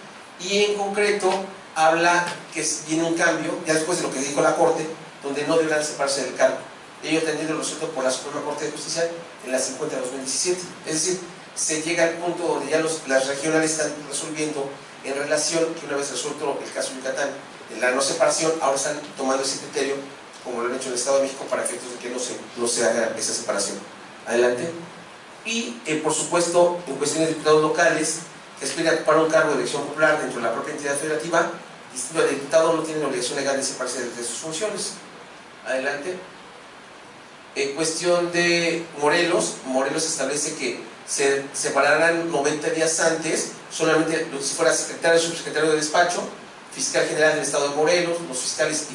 y en concreto habla que viene un cambio, ya después de lo que dijo la Corte, donde no deberán separarse del cargo. Ello atendido resuelto por la Suprema Corte de Justicia en la 50 de 2017. Es decir, se llega al punto donde ya las regionales están resolviendo en relación, que una vez resuelto el caso de Yucatán, en la no separación, ahora están tomando ese criterio, como lo han hecho en el Estado de México, para efectos de que no se haga esa separación. Adelante. Y, por supuesto, en cuestiones de diputados locales, que aspiran a ocupar un cargo de elección popular dentro de la propia entidad federativa, distinto al diputado, no tienen la obligación legal de separarse de sus funciones. Adelante. En cuestión de Morelos establece que se separarán 90 días antes, solamente si fuera secretario o subsecretario de despacho, fiscal general del Estado de Morelos, los fiscales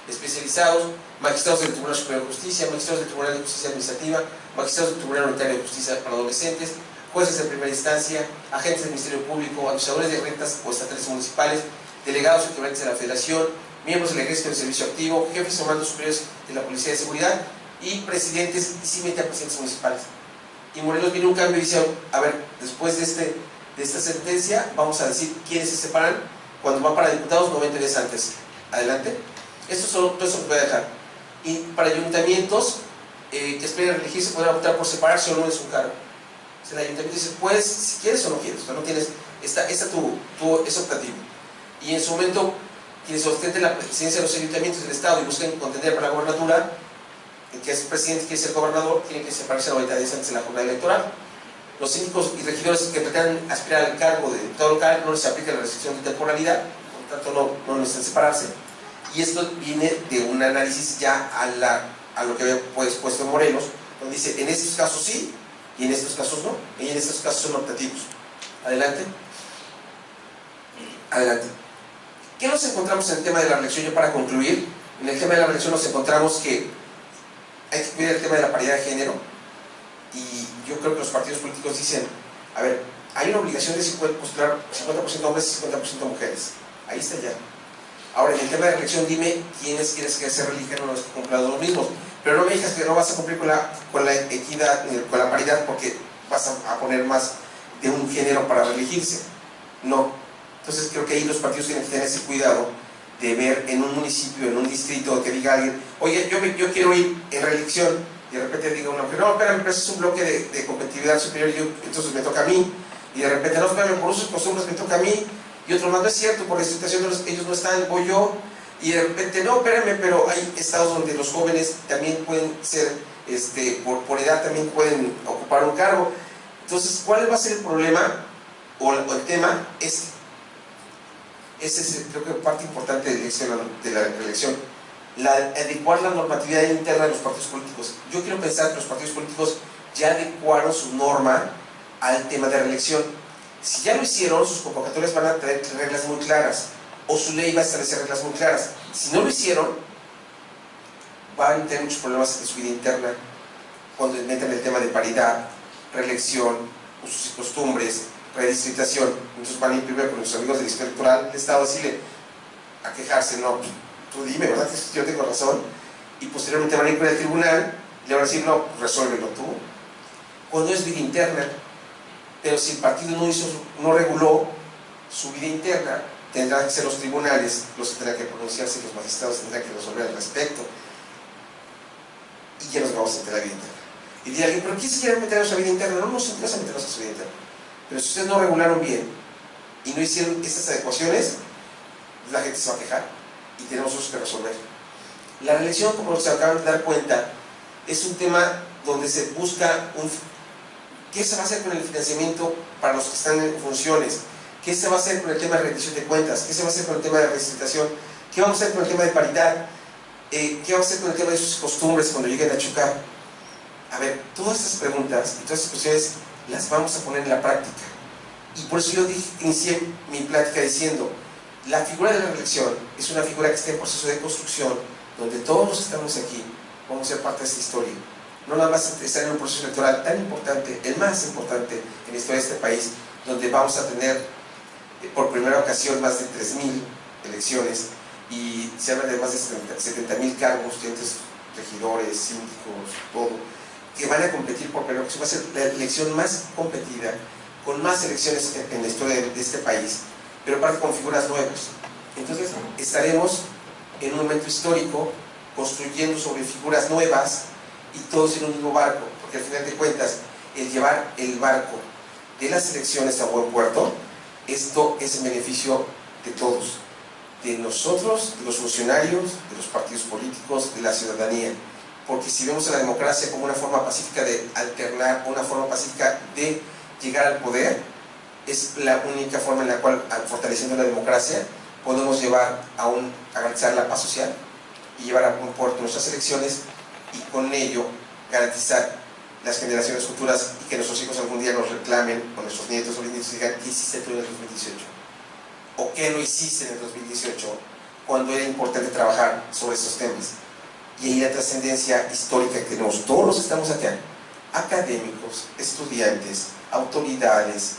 especializados, magistrados del Tribunal Superior de Justicia, magistrados del Tribunal de Justicia Administrativa, magistrados del Tribunal Unitario de Justicia para Adolescentes, jueces de primera instancia, agentes del Ministerio Público, administradores de rentas o estatales o municipales, delegados o equivalentes de la Federación, miembros del Ejército del Servicio Activo, jefes o mandos superiores de la Policía de Seguridad y presidentes y simplemente a presidentes municipales. Y Morelos viene un cambio y dice, a ver, después de esta sentencia vamos a decir quiénes se separan cuando van para diputados 90 días antes. Adelante. Esto solo, todo eso lo voy a dejar. Y para ayuntamientos que aspiran a elegirse podrán optar por separarse o no de su cargo. O sea, el ayuntamiento dice, pues, si quieres o no quieres, o sea, no tienes, es optativo. Y en su momento, quienes ostenten la presidencia de los ayuntamientos del Estado y busquen contender para la gobernatura, el que es presidente y quiere ser gobernador, tiene que separarse a 90 días antes de la jornada electoral. Los síndicos y regidores que pretendan aspirar al cargo de diputado local no les aplica la restricción de temporalidad, por tanto no necesitan separarse. Y esto viene de un análisis ya a lo que había puesto en Morelos, donde dice, en estos casos sí, y en estos casos no, y en estos casos son optativos. Adelante. Adelante. ¿Qué nos encontramos en el tema de la reelección? Yo para concluir, en el tema de la reelección nos encontramos que hay que cuidar el tema de la paridad de género, y yo creo que los partidos políticos dicen, a ver, hay una obligación de postular 50% hombres y 50% mujeres, ahí está ya. Ahora, en el tema de reelección, dime quiénes quieres que se reelijan o los que cumplan los mismos, pero no me digas que no vas a cumplir con la equidad, con la paridad, porque vas a poner más de un género para reelegirse. No. Entonces creo que ahí los partidos tienen que tener ese cuidado de ver en un municipio, en un distrito, que diga alguien, oye, yo quiero ir en reelección, y de repente diga una mujer, no, espérame, pero es un bloque de competitividad superior, entonces me toca a mí, y de repente, no, espérame, por usos y costumbres me toca a mí, y otro más, no es cierto, por la situación ellos no están, voy yo, y de repente, no, espérame, pero hay estados donde los jóvenes también pueden ser, por edad también pueden ocupar un cargo. Entonces, ¿cuál va a ser el problema o el tema? Ese es, creo que, parte importante de la reelección, adecuar la normatividad interna de los partidos políticos. Yo quiero pensar que los partidos políticos ya adecuaron su norma al tema de reelección. Si ya lo hicieron, sus convocatorias van a tener reglas muy claras, o su ley va a establecer reglas muy claras. Si no lo hicieron, van a tener muchos problemas en su vida interna cuando metan el tema de paridad, reelección, usos y costumbres, redistritación. Entonces van a ir primero con los amigos del distrito electoral del Estado a decirle, a quejarse, no, tú dime, ¿verdad? Que yo tengo razón. Y posteriormente van a ir con el tribunal y le van a decir, no, resuélvelo tú. Cuando es vida interna. Pero si el partido no reguló su vida interna, tendrán que ser los tribunales los que tendrán que pronunciarse, los magistrados tendrán que resolver al respecto, y ya nos vamos a meter a la vida interna. Y dirá alguien, ¿pero quién se quiere meter a su vida interna? No nos interesa meternos a su vida interna. Pero si ustedes no regularon bien y no hicieron estas adecuaciones, la gente se va a quejar y tenemos nosotros que resolver. La reelección, como se acaban de dar cuenta, es un tema donde se busca ¿qué se va a hacer con el financiamiento para los que están en funciones? ¿Qué se va a hacer con el tema de rendición de cuentas? ¿Qué se va a hacer con el tema de representación? ¿Qué vamos a hacer con el tema de paridad? ¿Qué vamos a hacer con el tema de sus costumbres cuando lleguen a chocar? A ver, todas estas preguntas y todas estas cuestiones las vamos a poner en la práctica. Y por eso yo inicié mi plática diciendo, la figura de la reelección es una figura que está en proceso de construcción, donde todos los que estamos aquí vamos a ser parte de esta historia. No nada más estar en un proceso electoral tan importante, el más importante en la historia de este país, donde vamos a tener por primera ocasión más de 3.000 elecciones, y se habla de más de 70.000 cargos, estudiantes, regidores, síndicos, todo, que van a competir por primera ocasión. Va a ser la elección más competida, con más elecciones en la historia de este país, pero aparte con figuras nuevas. Entonces estaremos en un momento histórico, construyendo sobre figuras nuevas, y todos en un mismo barco, porque al final de cuentas, el llevar el barco de las elecciones a buen puerto, esto es en beneficio de todos, de nosotros, de los funcionarios, de los partidos políticos, de la ciudadanía. Porque si vemos a la democracia como una forma pacífica de alternar, una forma pacífica de llegar al poder, es la única forma en la cual, fortaleciendo la democracia, podemos llevar a garantizar la paz social y llevar a buen puerto nuestras elecciones, y con ello garantizar las generaciones futuras, y que nuestros hijos algún día nos reclamen, o nuestros nietos o bisnietos digan, ¿qué hiciste tú en el 2018? ¿O qué no hiciste en el 2018 cuando era importante trabajar sobre estos temas? Y ahí la trascendencia histórica que tenemos todos los que estamos acá, académicos, estudiantes, autoridades,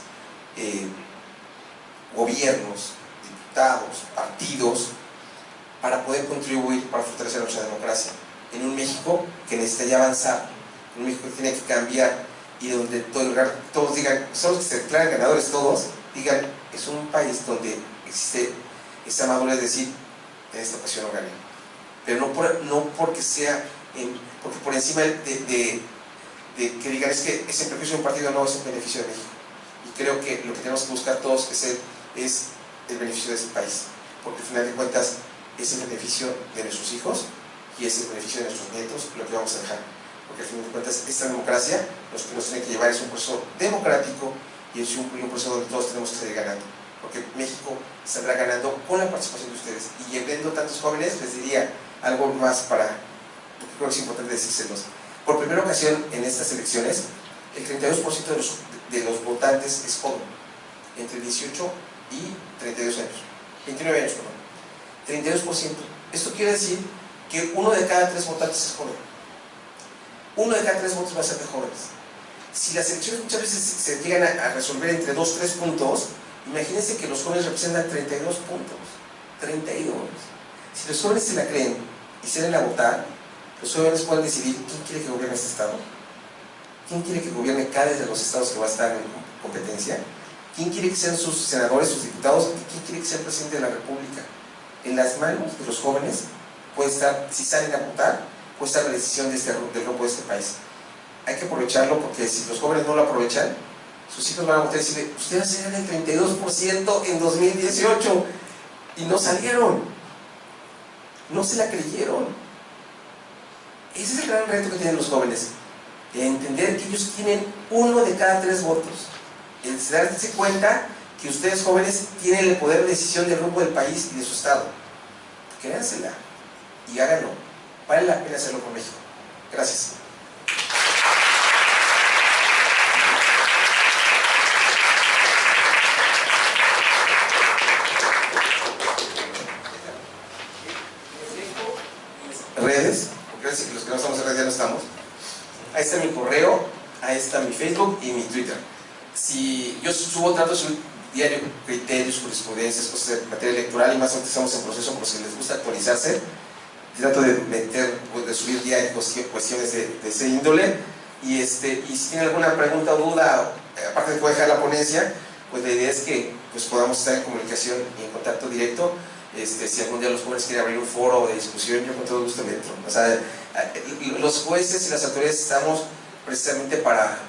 gobiernos, diputados, partidos, para poder contribuir para fortalecer nuestra democracia en un México que necesita ya avanzar, un México que tiene que cambiar, y donde todos digan, son los que se declaran ganadores, todos digan, es un país donde existe esa madurez de decir, en esta ocasión no gané, pero no porque sea, porque por encima de que digan es que es en beneficio de un partido, no, es en beneficio de México. Y creo que lo que tenemos que buscar todos es el beneficio de ese país, porque al final de cuentas es el beneficio de nuestros hijos y es el beneficio de nuestros nietos lo que vamos a dejar, porque al final de cuentas esta democracia lo que nos tiene que llevar es un proceso democrático y es un proceso donde todos tenemos que salir ganando, porque México saldrá ganando con la participación de ustedes. Y viendo tantos jóvenes, les diría algo más porque creo que es importante decírselos. Por primera ocasión en estas elecciones, el 32% de los votantes es joven, entre 18 y 32 años, 29 años, perdón, 32%. Esto quiere decir que 1 de cada 3 votantes es joven. 1 de cada 3 votos va a ser de jóvenes. Si las elecciones muchas veces se llegan a resolver entre 2 o 3 puntos, imagínense que los jóvenes representan 32 puntos. 32. Si los jóvenes se la creen y salen a votar, los jóvenes pueden decidir quién quiere que gobierne este estado, quién quiere que gobierne cada uno de los estados que va a estar en competencia, quién quiere que sean sus senadores, sus diputados, y quién quiere que sea el presidente de la república. En las manos de los jóvenes puede estar, si salen a votar, puede estar la decisión del rumbo de este país. Hay que aprovecharlo, porque si los jóvenes no lo aprovechan, sus hijos van a votar y decirle, ustedes eran el 32% en 2018 y no salieron, no se la creyeron. Ese es el gran reto que tienen los jóvenes, entender que ellos tienen 1 de cada 3 votos, el darse cuenta que ustedes jóvenes tienen el poder de decisión del rumbo del país y de su estado. Créansela y háganlo, vale la pena hacerlo por México. Gracias. Redes, porque los que no estamos en redes ya no estamos. Ahí está mi correo, ahí está mi Facebook y mi Twitter. Si yo trato de subir diario criterios, jurisprudencias, cosas de materia electoral, y más aún estamos en proceso por si les gusta actualizarse, trato de subir diario cuestiones de ese índole. Y si tienen alguna pregunta o duda, aparte de que voy a dejar la ponencia, pues la idea es que podamos estar en comunicación y en contacto directo. Si algún día los jóvenes quieren abrir un foro de discusión, yo con todo gusto me entro. O sea, los jueces y las autoridades estamos precisamente para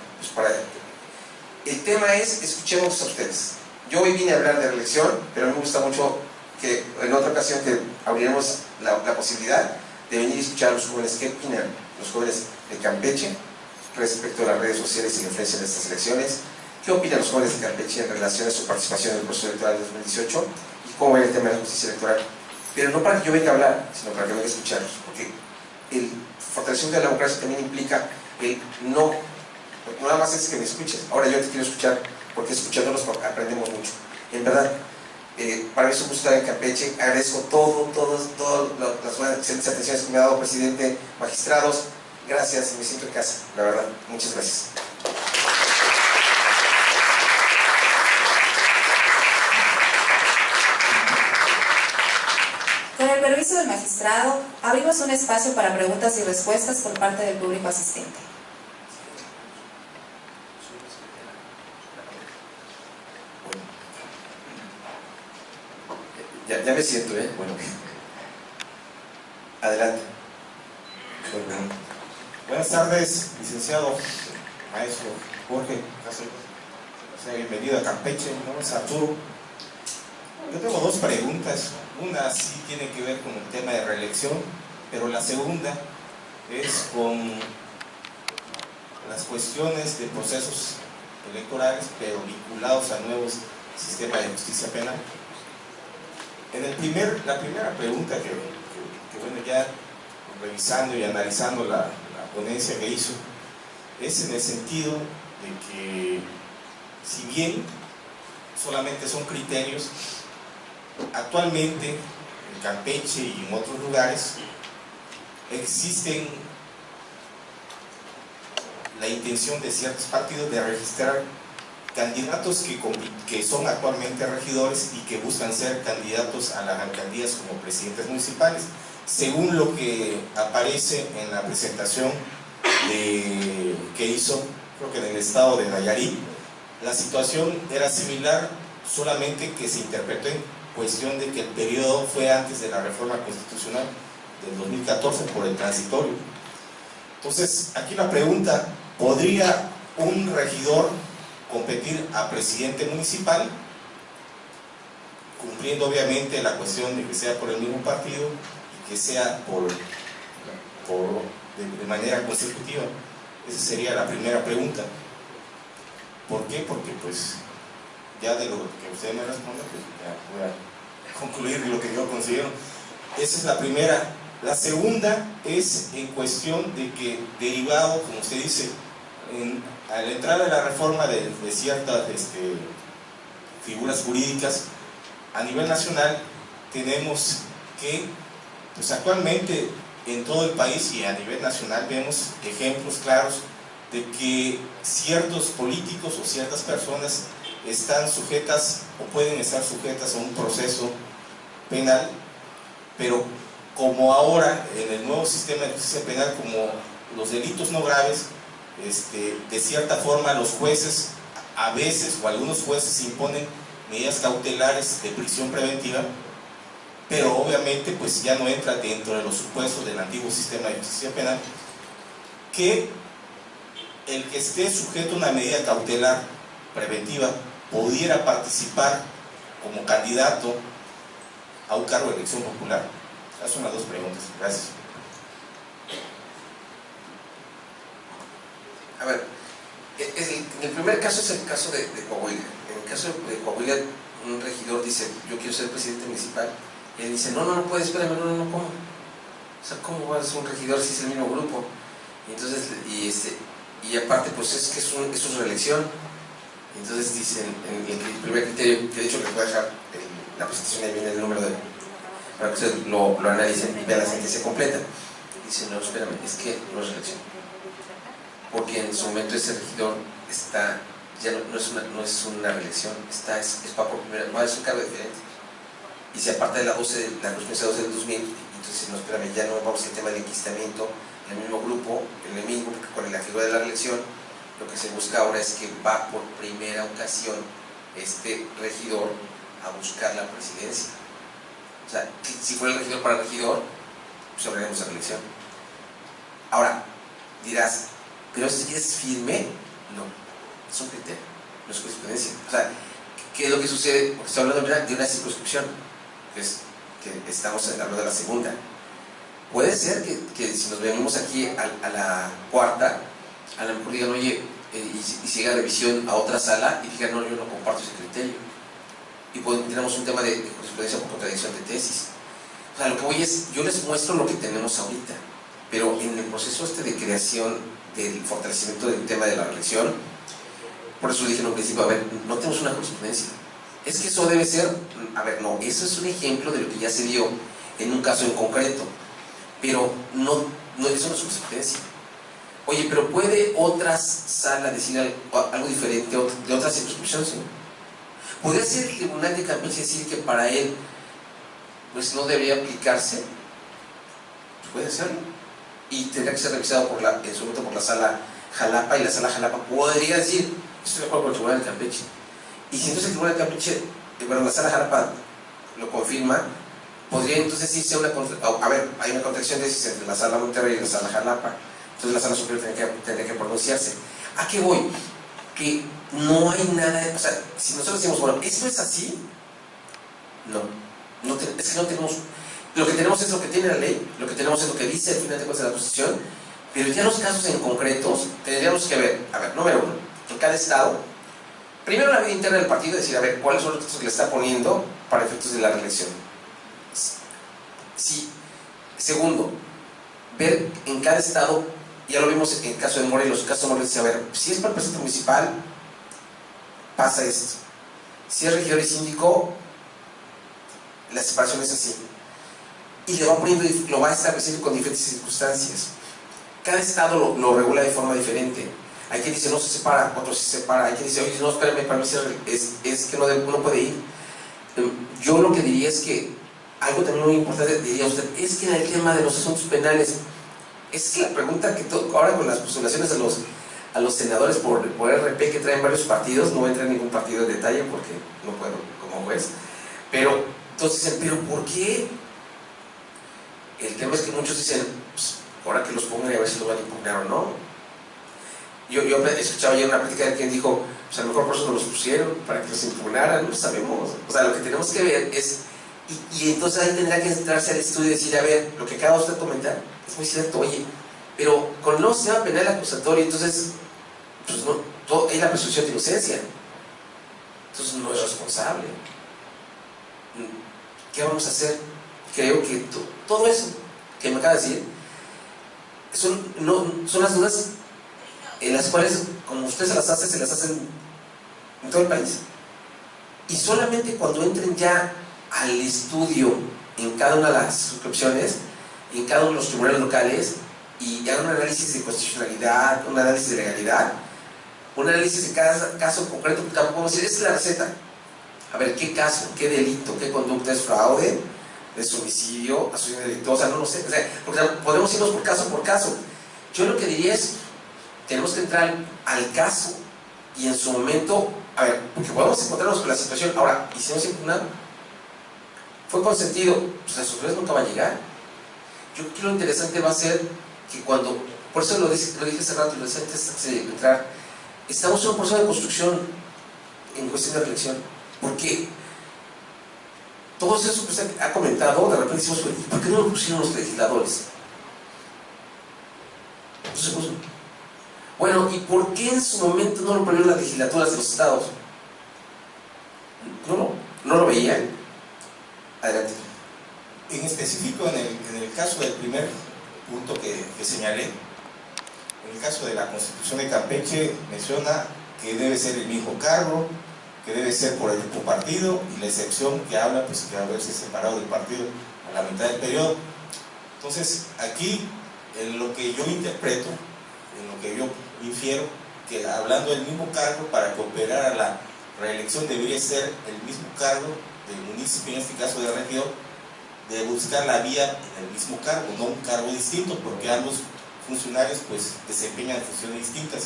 el tema es, escuchemos a ustedes. Yo hoy vine a hablar de reelección, pero me gusta mucho que en otra ocasión que abriremos la posibilidad de venir y escuchar a los jóvenes qué opinan los jóvenes de Campeche respecto a las redes sociales y la influencia de estas elecciones, qué opinan los jóvenes de Campeche en relación a su participación en el proceso electoral de 2018 y cómo ven el tema de la justicia electoral. Pero no para que yo venga a hablar, sino para que venga a escucharlos, porque el fortalecimiento de la democracia también implica el no nada más es que me escuchen. Ahora yo te quiero escuchar, porque escuchándolos aprendemos mucho. En verdad, para mí es un gusto estar en Campeche. Agradezco todas las buenas excelentes atenciones que me ha dado presidente, magistrados. Gracias, me siento en casa, la verdad. Muchas gracias. Con el permiso del magistrado, abrimos un espacio para preguntas y respuestas por parte del público asistente. Ya me siento, Bueno. Adelante. Bueno. Buenas tardes, licenciado, maestro Jorge. Bienvenido a Campeche, mi nombre es Arturo. Yo tengo 2 preguntas. Una sí tiene que ver con el tema de reelección, pero la segunda es con las cuestiones de procesos electorales, pero vinculados a nuevos sistemas de justicia penal. La primera pregunta que bueno, ya revisando y analizando la ponencia que hizo, es en el sentido de que si bien solamente son criterios, actualmente en Campeche y en otros lugares existen la intención de ciertos partidos de registrar candidatos que son actualmente regidores y que buscan ser candidatos a las alcaldías como presidentes municipales. Según lo que aparece en la presentación que hizo, creo que en el estado de Nayarit, la situación era similar, solamente que se interpretó en cuestión de que el periodo fue antes de la reforma constitucional, del 2014 por el transitorio. Entonces, aquí la pregunta: ¿podría un regidor competir a presidente municipal, cumpliendo obviamente la cuestión de que sea por el mismo partido y que sea de manera consecutiva? Esa sería la primera pregunta. ¿Por qué? Porque pues ya de lo que usted me responde, pues ya voy a concluir lo que yo considero. Esa es la primera. La segunda es en cuestión de que, derivado, como usted dice, a la entrada de la reforma de ciertas figuras jurídicas a nivel nacional, tenemos que, pues actualmente en todo el país y a nivel nacional vemos ejemplos claros de que ciertos políticos o ciertas personas están sujetas o pueden estar sujetas a un proceso penal, pero como ahora en el nuevo sistema de justicia penal, como los delitos no graves, de cierta forma los jueces a veces o algunos jueces imponen medidas cautelares de prisión preventiva, pero obviamente pues ya no entra dentro de los supuestos del antiguo sistema de justicia penal, que el que esté sujeto a una medida cautelar preventiva pudiera participar como candidato a un cargo de elección popular. Esas son las dos preguntas. Gracias. A ver, en el primer caso es el caso de Coahuila. En el caso de Coahuila, un regidor dice: yo quiero ser presidente municipal, y él dice: no puede, espérame, no, ¿cómo? O sea, ¿cómo va a ser un regidor si es el mismo grupo? Y entonces, y aparte, pues es que es su reelección. Entonces dicen, en el primer criterio, que de hecho les voy a dejar la presentación, ahí viene el número para que ustedes lo analicen y vean la sentencia completa. Dicen: no, espérame, es que no es reelección, porque en su momento ese regidor está, ya no es una reelección, es para por primera vez, es un cargo diferente, y se aparta de la jurisprudencia 12 del 2000. Entonces, no, espérame, ya no vamos al tema del enquistamiento, el mismo grupo, el enemigo, porque con la figura de la reelección lo que se busca ahora es que va por primera ocasión este regidor a buscar la presidencia. O sea, si fuera el regidor para regidor, pues hablaríamos de reelección. Ahora, dirás: ¿pero es firme? No, es un criterio, no es jurisprudencia. O sea, ¿qué es lo que sucede? Porque estoy hablando de una circunscripción, que estamos hablando de la segunda. Puede ser que si nos venimos aquí a la cuarta, a lo mejor digan: oye, y si llega revisión a otra sala y digan: no, yo no comparto ese criterio. Y tenemos un tema de jurisprudencia por contradicción de tesis. O sea, lo que voy es, yo les muestro lo que tenemos ahorita, pero en el proceso de creación del fortalecimiento del tema de la reelección, por eso dije en un principio: a ver, no tenemos una jurisprudencia. Es que eso debe ser, a ver, no, eso es un ejemplo de lo que ya se dio en un caso en concreto, pero no eso no es jurisprudencia. Oye, pero ¿puede otra sala decir algo diferente de otra circunscripción? ¿Sí? ¿Podría ser el Tribunal de Campeche decir que para él pues no debería aplicarse? Pues puede serlo, y tendría que ser revisado en su momento por la sala Jalapa, y la sala Jalapa podría decir: estoy de acuerdo con el Tribunal de Campeche. Y si entonces el Tribunal de Campeche, la sala Jalapa lo confirma, podría entonces irse a ver, hay una contradicción de tesis entre la sala Monterrey y la sala Jalapa. Entonces la sala superior tendría que pronunciarse. ¿A qué voy? Que no hay nada, o sea, si nosotros decimos: bueno, ¿esto es así? Es que no tenemos, lo que tenemos es lo que tiene la ley, lo que tenemos es lo que dice al final de cuentas de la Constitución, pero ya los casos en concretos tendríamos que ver, a ver, número uno, en cada estado, primero la vida interna del partido, decir: a ver, ¿cuáles son los casos que le está poniendo para efectos de la reelección? Sí. Segundo, ver en cada estado, ya lo vimos en el caso de Morelos, a ver, si es para el presidente municipal, pasa esto. Si es regidor y síndico, la separación es así. Y lo va estableciendo con diferentes circunstancias. Cada estado lo regula de forma diferente. Hay quien dice: no se separa, otros se separa. Hay quien dice: oye, no, espérame, para mí es que no puede ir. Yo lo que diría es que algo también muy importante, diría usted, es que en el tema de los asuntos penales, es que la pregunta que ahora con las postulaciones a los senadores por RP que traen varios partidos, no voy a entrar en ningún partido en detalle porque no puedo como juez, pero entonces, ¿pero por qué El tema es que muchos dicen, pues, ahora que los pongan y a ver si los van a impugnar o no. Yo escuchaba ayer una plática de quien dijo, pues a lo mejor por eso no los pusieron, para que los impugnaran, no sabemos. O sea, lo que tenemos que ver es, y entonces ahí tendrá que entrarse al estudio y decir, a ver, lo que acaba usted de comentar, es muy cierto, oye, pero con el nuevo sistema penal acusatorio, entonces, pues no, hay la presunción de inocencia. Entonces no es responsable. ¿Qué vamos a hacer? Creo que todo eso que me acaba de decir son las dudas en las cuales, como usted se las hacen en todo el país. Y solamente cuando entren ya al estudio en cada una de las suscripciones, en cada uno de los tribunales locales, y hagan un análisis de constitucionalidad, un análisis de legalidad, un análisis de cada caso concreto, porque tampoco podemos decir, esa es la receta. A ver, ¿qué caso, qué delito, qué conducta es fraude, es homicidio, asociación delictuosa? No lo sé. O sea, porque podemos irnos por caso. Yo lo que diría es, tenemos que entrar al caso y en su momento, a ver, porque podemos encontrarnos con la situación. Ahora, ¿y si no se impugna? ¿Fue consentido? Pues a su vez nunca va a llegar. Yo creo que lo interesante va a ser que cuando, por eso lo dije hace rato, lo decía antes de entrar, estamos en un proceso de construcción en cuestión de reflexión, porque todo eso que usted ha comentado, de repente decimos, ¿por qué no lo pusieron los legisladores? No se puso. Bueno, ¿y por qué en su momento no lo ponieron las legislaturas de los estados? No lo veían. Adelante. En específico, en el caso del primer punto que señalé, en el caso de la Constitución de Campeche, menciona que debe ser el mismo cargo, que debe ser por el mismo partido, y la excepción que habla, pues que haberse separado del partido a la mitad del periodo. Entonces, aquí, en lo que yo interpreto, en lo que yo infiero, que hablando del mismo cargo, para que operara la reelección debería ser el mismo cargo del municipio, en este caso de regidor, de buscar la vía en el mismo cargo, no un cargo distinto, porque ambos funcionarios pues desempeñan funciones distintas.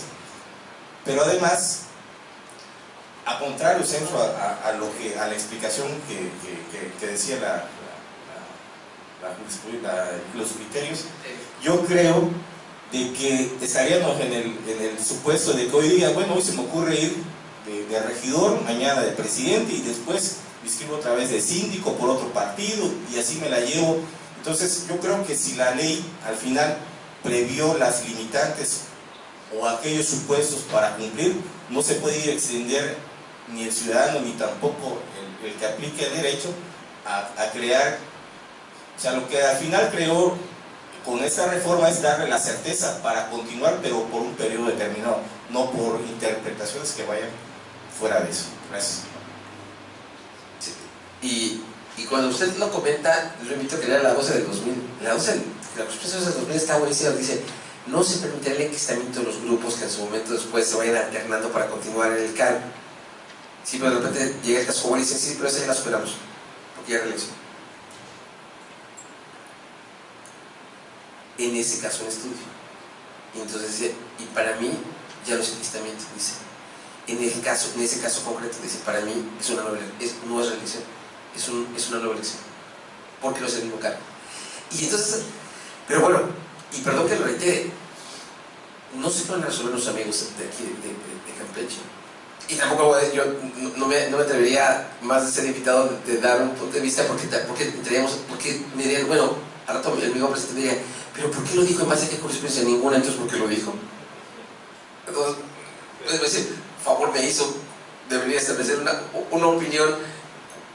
Pero además, a contrario, Censo, a la explicación que decía los criterios, yo creo de que estaríamos en el supuesto de que hoy día, bueno, hoy se me ocurre ir de regidor, mañana de presidente, y después me inscribo otra vez de síndico por otro partido, y así me la llevo. Entonces yo creo que si la ley al final previó las limitantes o aquellos supuestos para cumplir, no se puede extender ni el ciudadano ni tampoco el que aplique el derecho a crear. O sea, lo que al final creó con esta reforma es darle la certeza para continuar, pero por un periodo determinado, no por interpretaciones que vayan fuera de eso. Gracias. Y cuando usted lo comenta, lo invito a que lea la 12 del 2000. La Constitución del 2000 está buenísima, dice: no se permitirá el enquistamiento de los grupos que en su momento después se vayan alternando para continuar en el cargo. Sí, pero de repente llega el caso y dice: sí, pero esa ya la superamos, porque ya reelección. En ese caso, un estudio. Y entonces dice: y para mí, ya los enquistamientos, dice. En ese caso concreto, dice: para mí es una nueva elección, no es reelección, es una nueva elección, porque no es el mismo cargo. Y entonces, pero bueno, y perdón que lo reitere, no se pueden resolver los amigos de aquí, de Campeche. Y tampoco yo no me atrevería, más de ser invitado, de dar un punto de vista, porque me dirían, bueno, al rato el amigo presidente me diría: pero ¿por qué lo dijo? En base a qué correspondencia ninguna, entonces ¿por qué lo dijo? Entonces, me decir, favor me hizo, debería establecer una opinión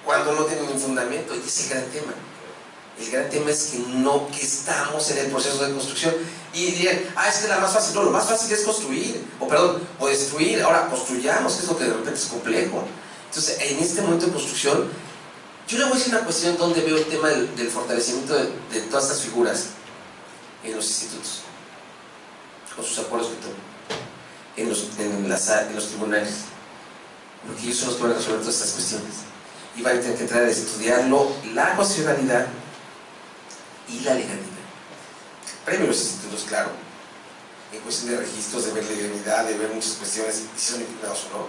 cuando no tiene ningún fundamento. Y ese es el gran tema. El gran tema es que estamos en el proceso de construcción. Y dirían: es que la más fácil. No, lo más fácil es construir, o destruir. Ahora construyamos, que es lo que de repente es complejo. Entonces, en este momento de construcción, yo le voy a decir una cuestión donde veo el tema del fortalecimiento de todas estas figuras en los institutos, con sus acuerdos que toman, en los tribunales, porque ellos son los que van a resolver todas estas cuestiones y van a tener que entrar a estudiarlo, la constitucionalidad y la legalidad. Premio los institutos, claro, en cuestión de registros, de ver legalidad, de ver muchas cuestiones, si son impugnados o no.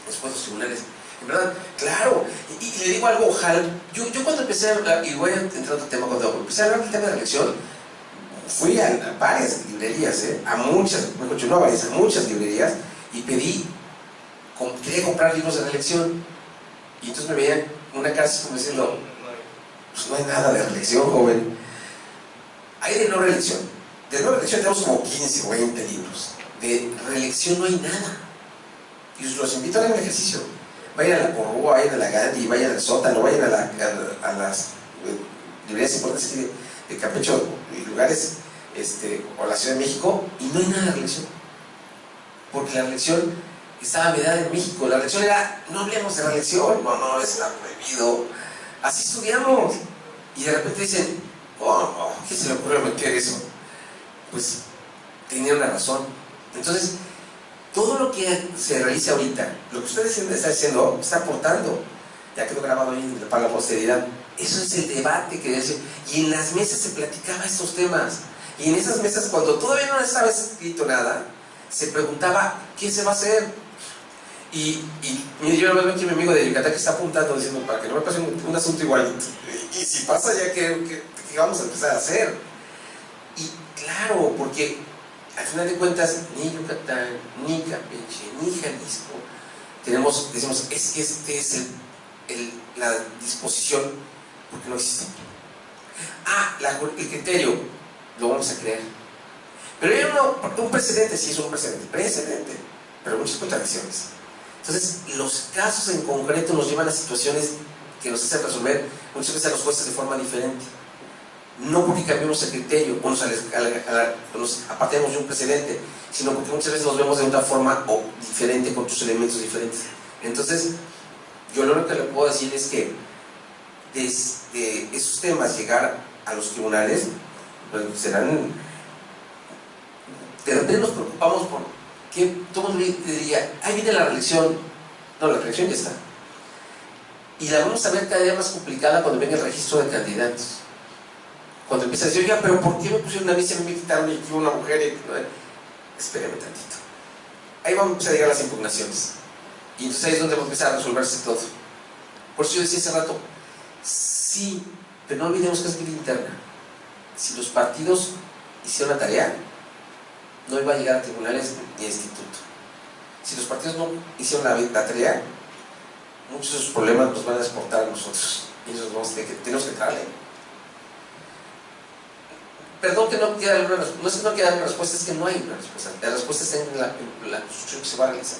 Después los tribunales, En verdad, claro. Y le digo algo, ojalá. Yo cuando empecé a hablar, y voy a entrar a otro tema, cuando empecé a hablar del tema de reelección, fui a varias librerías, a muchas, mejor dicho, no a varias, a muchas librerías, y quería comprar libros de reelección. Y entonces me veían una cara así como diciendo, pues no hay nada de reelección, joven. Hay de no reelección. De no reelección tenemos como 15 o 20 libros. De reelección no hay nada. Y los invito a hacer un ejercicio. Vayan a la Porrúa, vayan a la Gandhi, vayan al Sótano, vayan a las librerías importantes aquí de Campeche y lugares, o la Ciudad de México, y no hay nada de reelección. Porque la reelección estaba vedada en México. La reelección era, no hablemos de reelección, no, es prohibido. Así estudiamos. Y de repente dicen, ¿qué se le ocurrió meter eso? Pues tenían una razón. Entonces, todo lo que se realiza ahorita, lo que ustedes están haciendo, está aportando. Ya quedó grabado ahí para la posteridad. Eso es el debate que dice. Y en las mesas se platicaba estos temas. Y en esas mesas, cuando todavía no estaba escrito nada, se preguntaba, ¿qué se va a hacer? Y mire, yo veo aquí a mi amigo de Yucatán que está apuntando, diciendo, para que no me pase un asunto igualito. Y si pasa ya, ¿qué vamos a empezar a hacer? Y claro, porque al final de cuentas, ni Yucatán, ni Campeche, ni Jalisco, decimos, es que este es la disposición, porque no existe. El criterio, lo vamos a crear. Pero hay un precedente, sí es un precedente, pero muchas contradicciones. Entonces, los casos en concreto nos llevan a situaciones que nos hacen resolver muchas veces a los jueces de forma diferente. No porque cambiemos el criterio o nos apartemos de un precedente, sino porque muchas veces nos vemos de otra forma o diferente, con otros elementos diferentes. Entonces, yo lo único que le puedo decir es que desde esos temas llegar a los tribunales, pues serán... De repente nos preocupamos por que todo el mundo diría, ahí viene la reelección. No, la reelección ya está. Y la vamos a ver cada día más complicada cuando venga el registro de candidatos. Cuando empieza a decir, oiga, pero ¿por qué me pusieron a mí, me quitaron y una mujer? Espérame tantito. Ahí vamos a llegar a las impugnaciones. Y entonces ahí es donde va a empezar a resolverse todo. Por eso yo decía hace rato, sí, pero no olvidemos que es vida interna. Si los partidos hicieron la tarea, no iba a llegar a tribunales ni a instituto. Si los partidos no hicieron la tarea, muchos de esos problemas nos van a exportar a nosotros. Y nosotros tenemos que entrarle. Perdón que no queda una respuesta. No es que no queda una respuesta, es que no hay una respuesta. La respuesta está en la construcción que se va a realizar.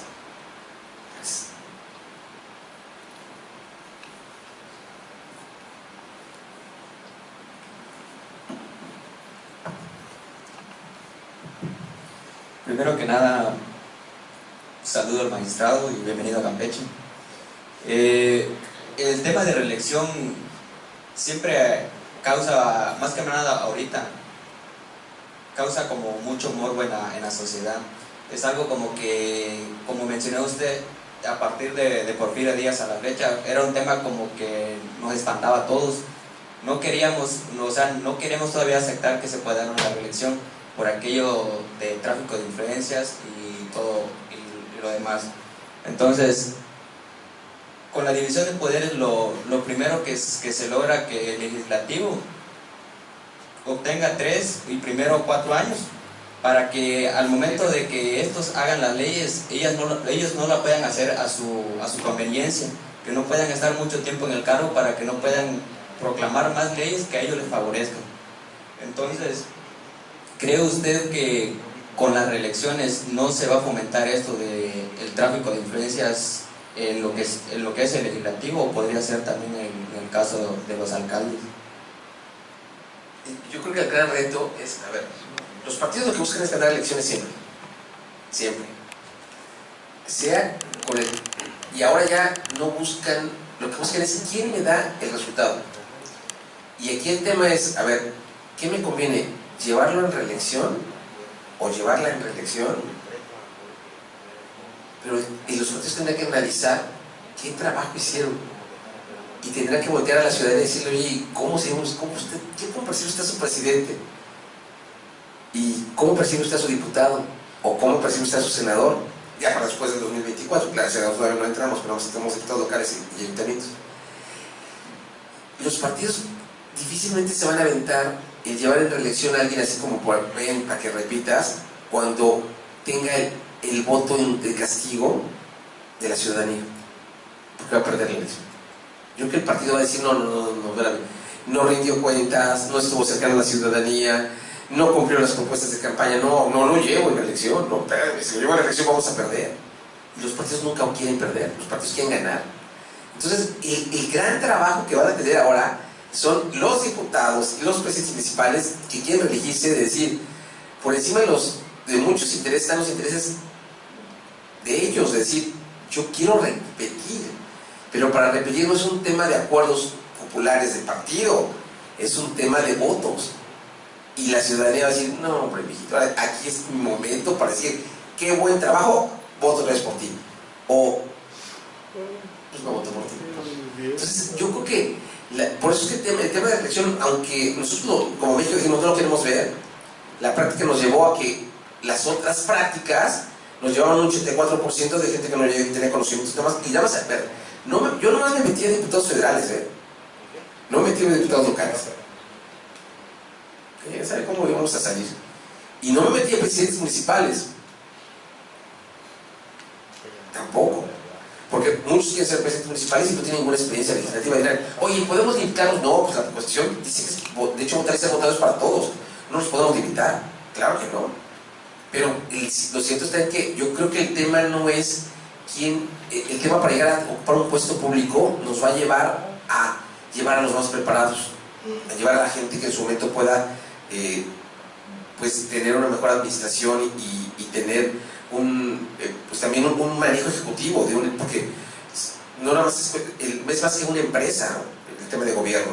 Gracias. Primero que nada, saludo al magistrado y bienvenido a Campeche. El tema de reelección siempre causa, más que nada ahorita, causa como mucho morbo en la sociedad. Es algo como que, como mencionó usted, a partir de Porfirio Díaz a la fecha, era un tema como que nos espantaba a todos. No queríamos todavía aceptar que se pueda dar una reelección por aquello de tráfico de influencias y todo y lo demás. Entonces, con la división de poderes, lo primero que se logra que el legislativo obtenga 3 y primero 4 años, para que al momento de que estos hagan las leyes, ellos no la puedan hacer a su conveniencia, que no puedan estar mucho tiempo en el cargo, para que no puedan proclamar más leyes que a ellos les favorezcan. Entonces, ¿cree usted que con las reelecciones no se va a fomentar esto del tráfico de influencias en lo que es el legislativo, o podría ser también en el caso de los alcaldes? Yo creo que el gran reto es, a ver, los partidos lo que buscan es ganar elecciones siempre. Y ahora ya no buscan, lo que buscan es quién me da el resultado. Y aquí el tema es, a ver, ¿qué me conviene? ¿Llevarlo en reelección o llevarla en reelección? Y los partidos tendrán que analizar qué trabajo hicieron y tendrán que voltear a la ciudadanía y decirle, oye, ¿cómo percibe usted a su presidente? ¿Y cómo percibe usted a su diputado? ¿O cómo percibe usted a su senador? ya para después del 2024, claro, todavía no entramos, pero tenemos diputados locales y ayuntamientos. Los partidos difícilmente se van a aventar el llevar en reelección a alguien así como ven para que repitas cuando tenga el voto de castigo de la ciudadanía, porque va a perder la elección. Yo creo que el partido va a decir no rindió cuentas, no estuvo cercano a la ciudadanía, no cumplió las propuestas de campaña, no lo llevo en la elección, no, si lo llevo en la elección vamos a perder. Y los partidos nunca quieren perder, los partidos quieren ganar. Entonces el gran trabajo que van a tener ahora son los diputados y los presidentes municipales que quieren reelegirse, de decir, por encima de muchos intereses están los intereses de ellos, de decir, yo quiero repetir, pero para repetir no es un tema de acuerdos populares de partido, es un tema de votos. Y la ciudadanía va a decir, no hombre, mijito, aquí es mi momento para decir, qué buen trabajo, voto otra vez por ti. O, pues no voto por ti. Entonces, yo creo que, por eso es que el tema de elección, aunque nosotros como México dijimos no lo queremos ver, la práctica nos llevó a que las otras prácticas nos llevaron un 84% de gente que no tenía conocimientos, y nada más a ver, yo nomás me metí a diputados federales, no me metí a diputados locales. Ya sabe cómo íbamos a salir. Y no me metí a presidentes municipales. Tampoco. Porque muchos quieren ser presidentes municipales y no tienen ninguna experiencia legislativa. Y dirán, oye, ¿podemos limitarlos? No, pues la Constitución dice que, de hecho, votar y ser votados para todos. No los podemos limitar. Claro que no. Pero lo cierto está en que yo creo que el tema no es el tema para llegar a ocupar un puesto público nos va a llevar a los más preparados, a llevar a la gente que en su momento pueda pues tener una mejor administración y tener pues también un manejo ejecutivo porque no nada más es más que una empresa, ¿no? El tema de gobierno.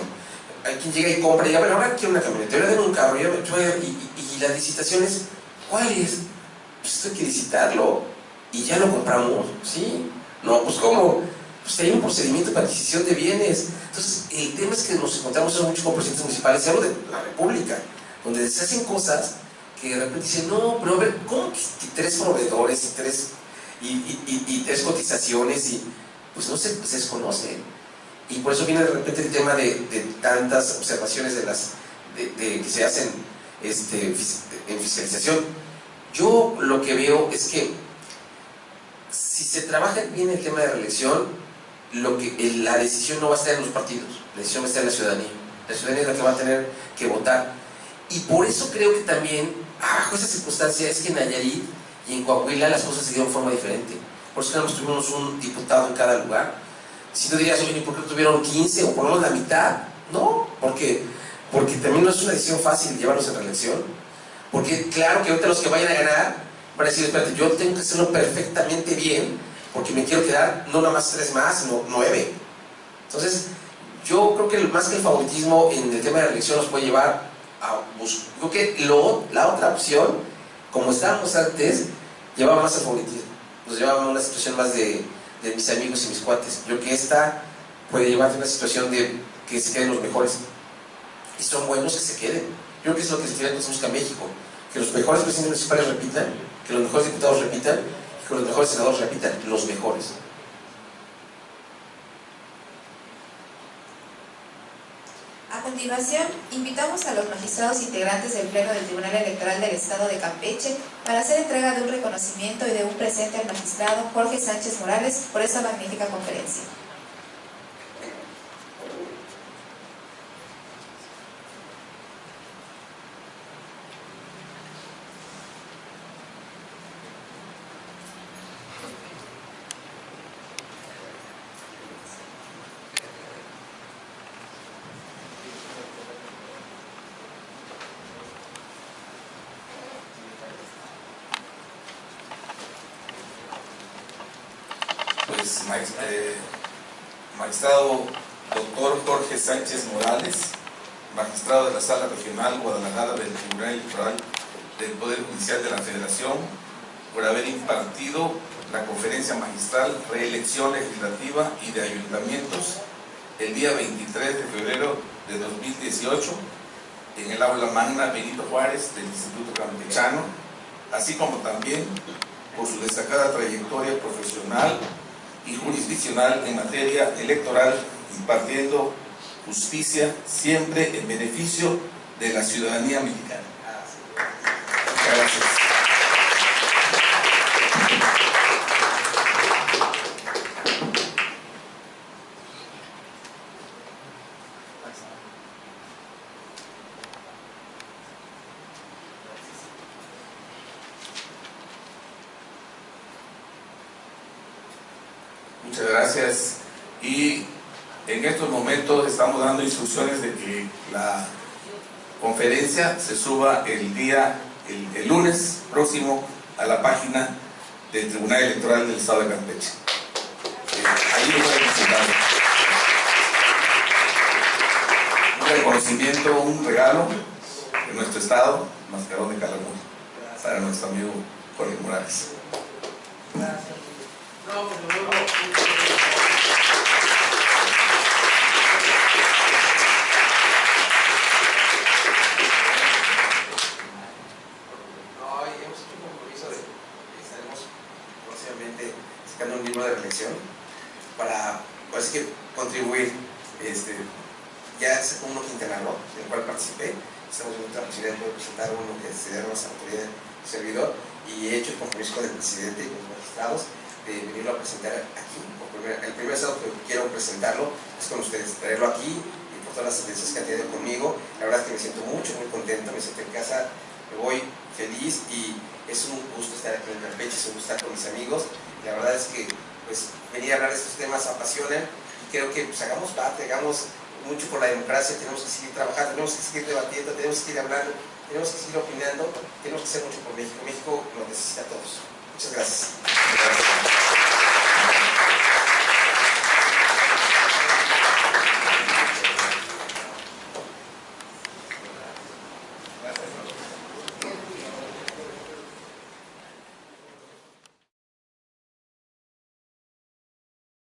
Hay quien llega y compra y ya, bueno, ahora quiero una camioneta, ahora den un carro, y las licitaciones, ¿cuál es? Pues esto hay que licitarlo y ya lo compramos, ¿sí? No, pues ¿cómo? Pues hay un procedimiento para adquisición de bienes. Entonces, el tema es que nos encontramos mucho con presidentes municipales, y hablo de la República, donde se hacen cosas que de repente dicen, no, pero a ver, ¿cómo que 3 proveedores y 3 cotizaciones? Y pues no se desconocen. Y por eso viene de repente el tema de tantas observaciones que se hacen en fiscalización. Yo lo que veo es que si se trabaja bien el tema de reelección, la decisión no va a estar en los partidos, la decisión va a estar en la ciudadanía. La ciudadanía es la que va a tener que votar. Y por eso creo que también, bajo esa circunstancia, es que en Nayarit y en Coahuila las cosas se dieron de forma diferente. Por eso que tuvimos un diputado en cada lugar. Si no dirías, oye, ¿por qué no tuvieron 15 o por lo menos la mitad? No, porque también no es una decisión fácil llevarlos en reelección. Porque claro que ahorita los que vayan a ganar van a decir, espérate, yo tengo que hacerlo perfectamente bien, porque me quiero quedar no nada más 3 más, sino 9. Entonces, yo creo que más que el favoritismo en el tema de la elección nos puede llevar a buscar. Creo que la otra opción, como estábamos antes, llevaba más al favoritismo. Nos llevaba a una situación más de mis amigos y mis cuates. Yo creo que esta puede llevarte a una situación de que se queden los mejores. Y son buenos que se queden. Yo creo que es lo que se busca en México. Que los mejores presidentes municipales repitan, que los mejores diputados repitan, que los mejores senadores repitan, los mejores. A continuación, invitamos a los magistrados integrantes del Pleno del Tribunal Electoral del Estado de Campeche para hacer entrega de un reconocimiento y de un presente al magistrado Jorge Sánchez Morales por esta magnífica conferencia. Magistrado doctor Jorge Sánchez Morales, magistrado de la Sala Regional Guadalajara del Tribunal Electoral del Poder Judicial de la Federación, por haber impartido la conferencia magistral Reelección Legislativa y de Ayuntamientos el día 23 de febrero de 2018 en el aula magna Benito Juárez del Instituto Campechano, así como también por su destacada trayectoria profesional y jurisdiccional en materia electoral, impartiendo justicia siempre en beneficio de la ciudadanía mexicana. Muchas gracias. Muchas gracias. Y en estos momentos estamos dando instrucciones de que la conferencia se suba el lunes próximo a la página del Tribunal Electoral del Estado de Campeche. Ahí lo pueden presentar. Un reconocimiento, un regalo de nuestro Estado, Mascarón de Calakmul, para nuestro amigo Jorge Morales. Gracias. No, pues luego. Hemos hecho un compromiso de que estaremos próximamente sacando un libro de reflexión para, pues, que contribuir. Ya sacó uno Quintana Roo, en el cual participé. Estamos en otra posibilidad de presentar uno que se dé más autoridad del servidor, y he hecho el compromiso con el presidente y con los magistrados de venirlo a presentar aquí. El primer estado que quiero presentarlo es con ustedes, traerlo aquí, y por todas las atenciones que han tenido conmigo. La verdad es que me siento muy contento, me siento en casa, me voy feliz, y es un gusto estar aquí en Campeche, es un gusto estar con mis amigos. La verdad es que, pues, venir a hablar de estos temas apasionan, y creo que, pues, hagamos parte, hagamos mucho por la democracia. Tenemos que seguir trabajando, tenemos que seguir debatiendo, tenemos que seguir hablando, tenemos que seguir opinando, tenemos que hacer mucho por México. México nos necesita a todos. Muchas gracias.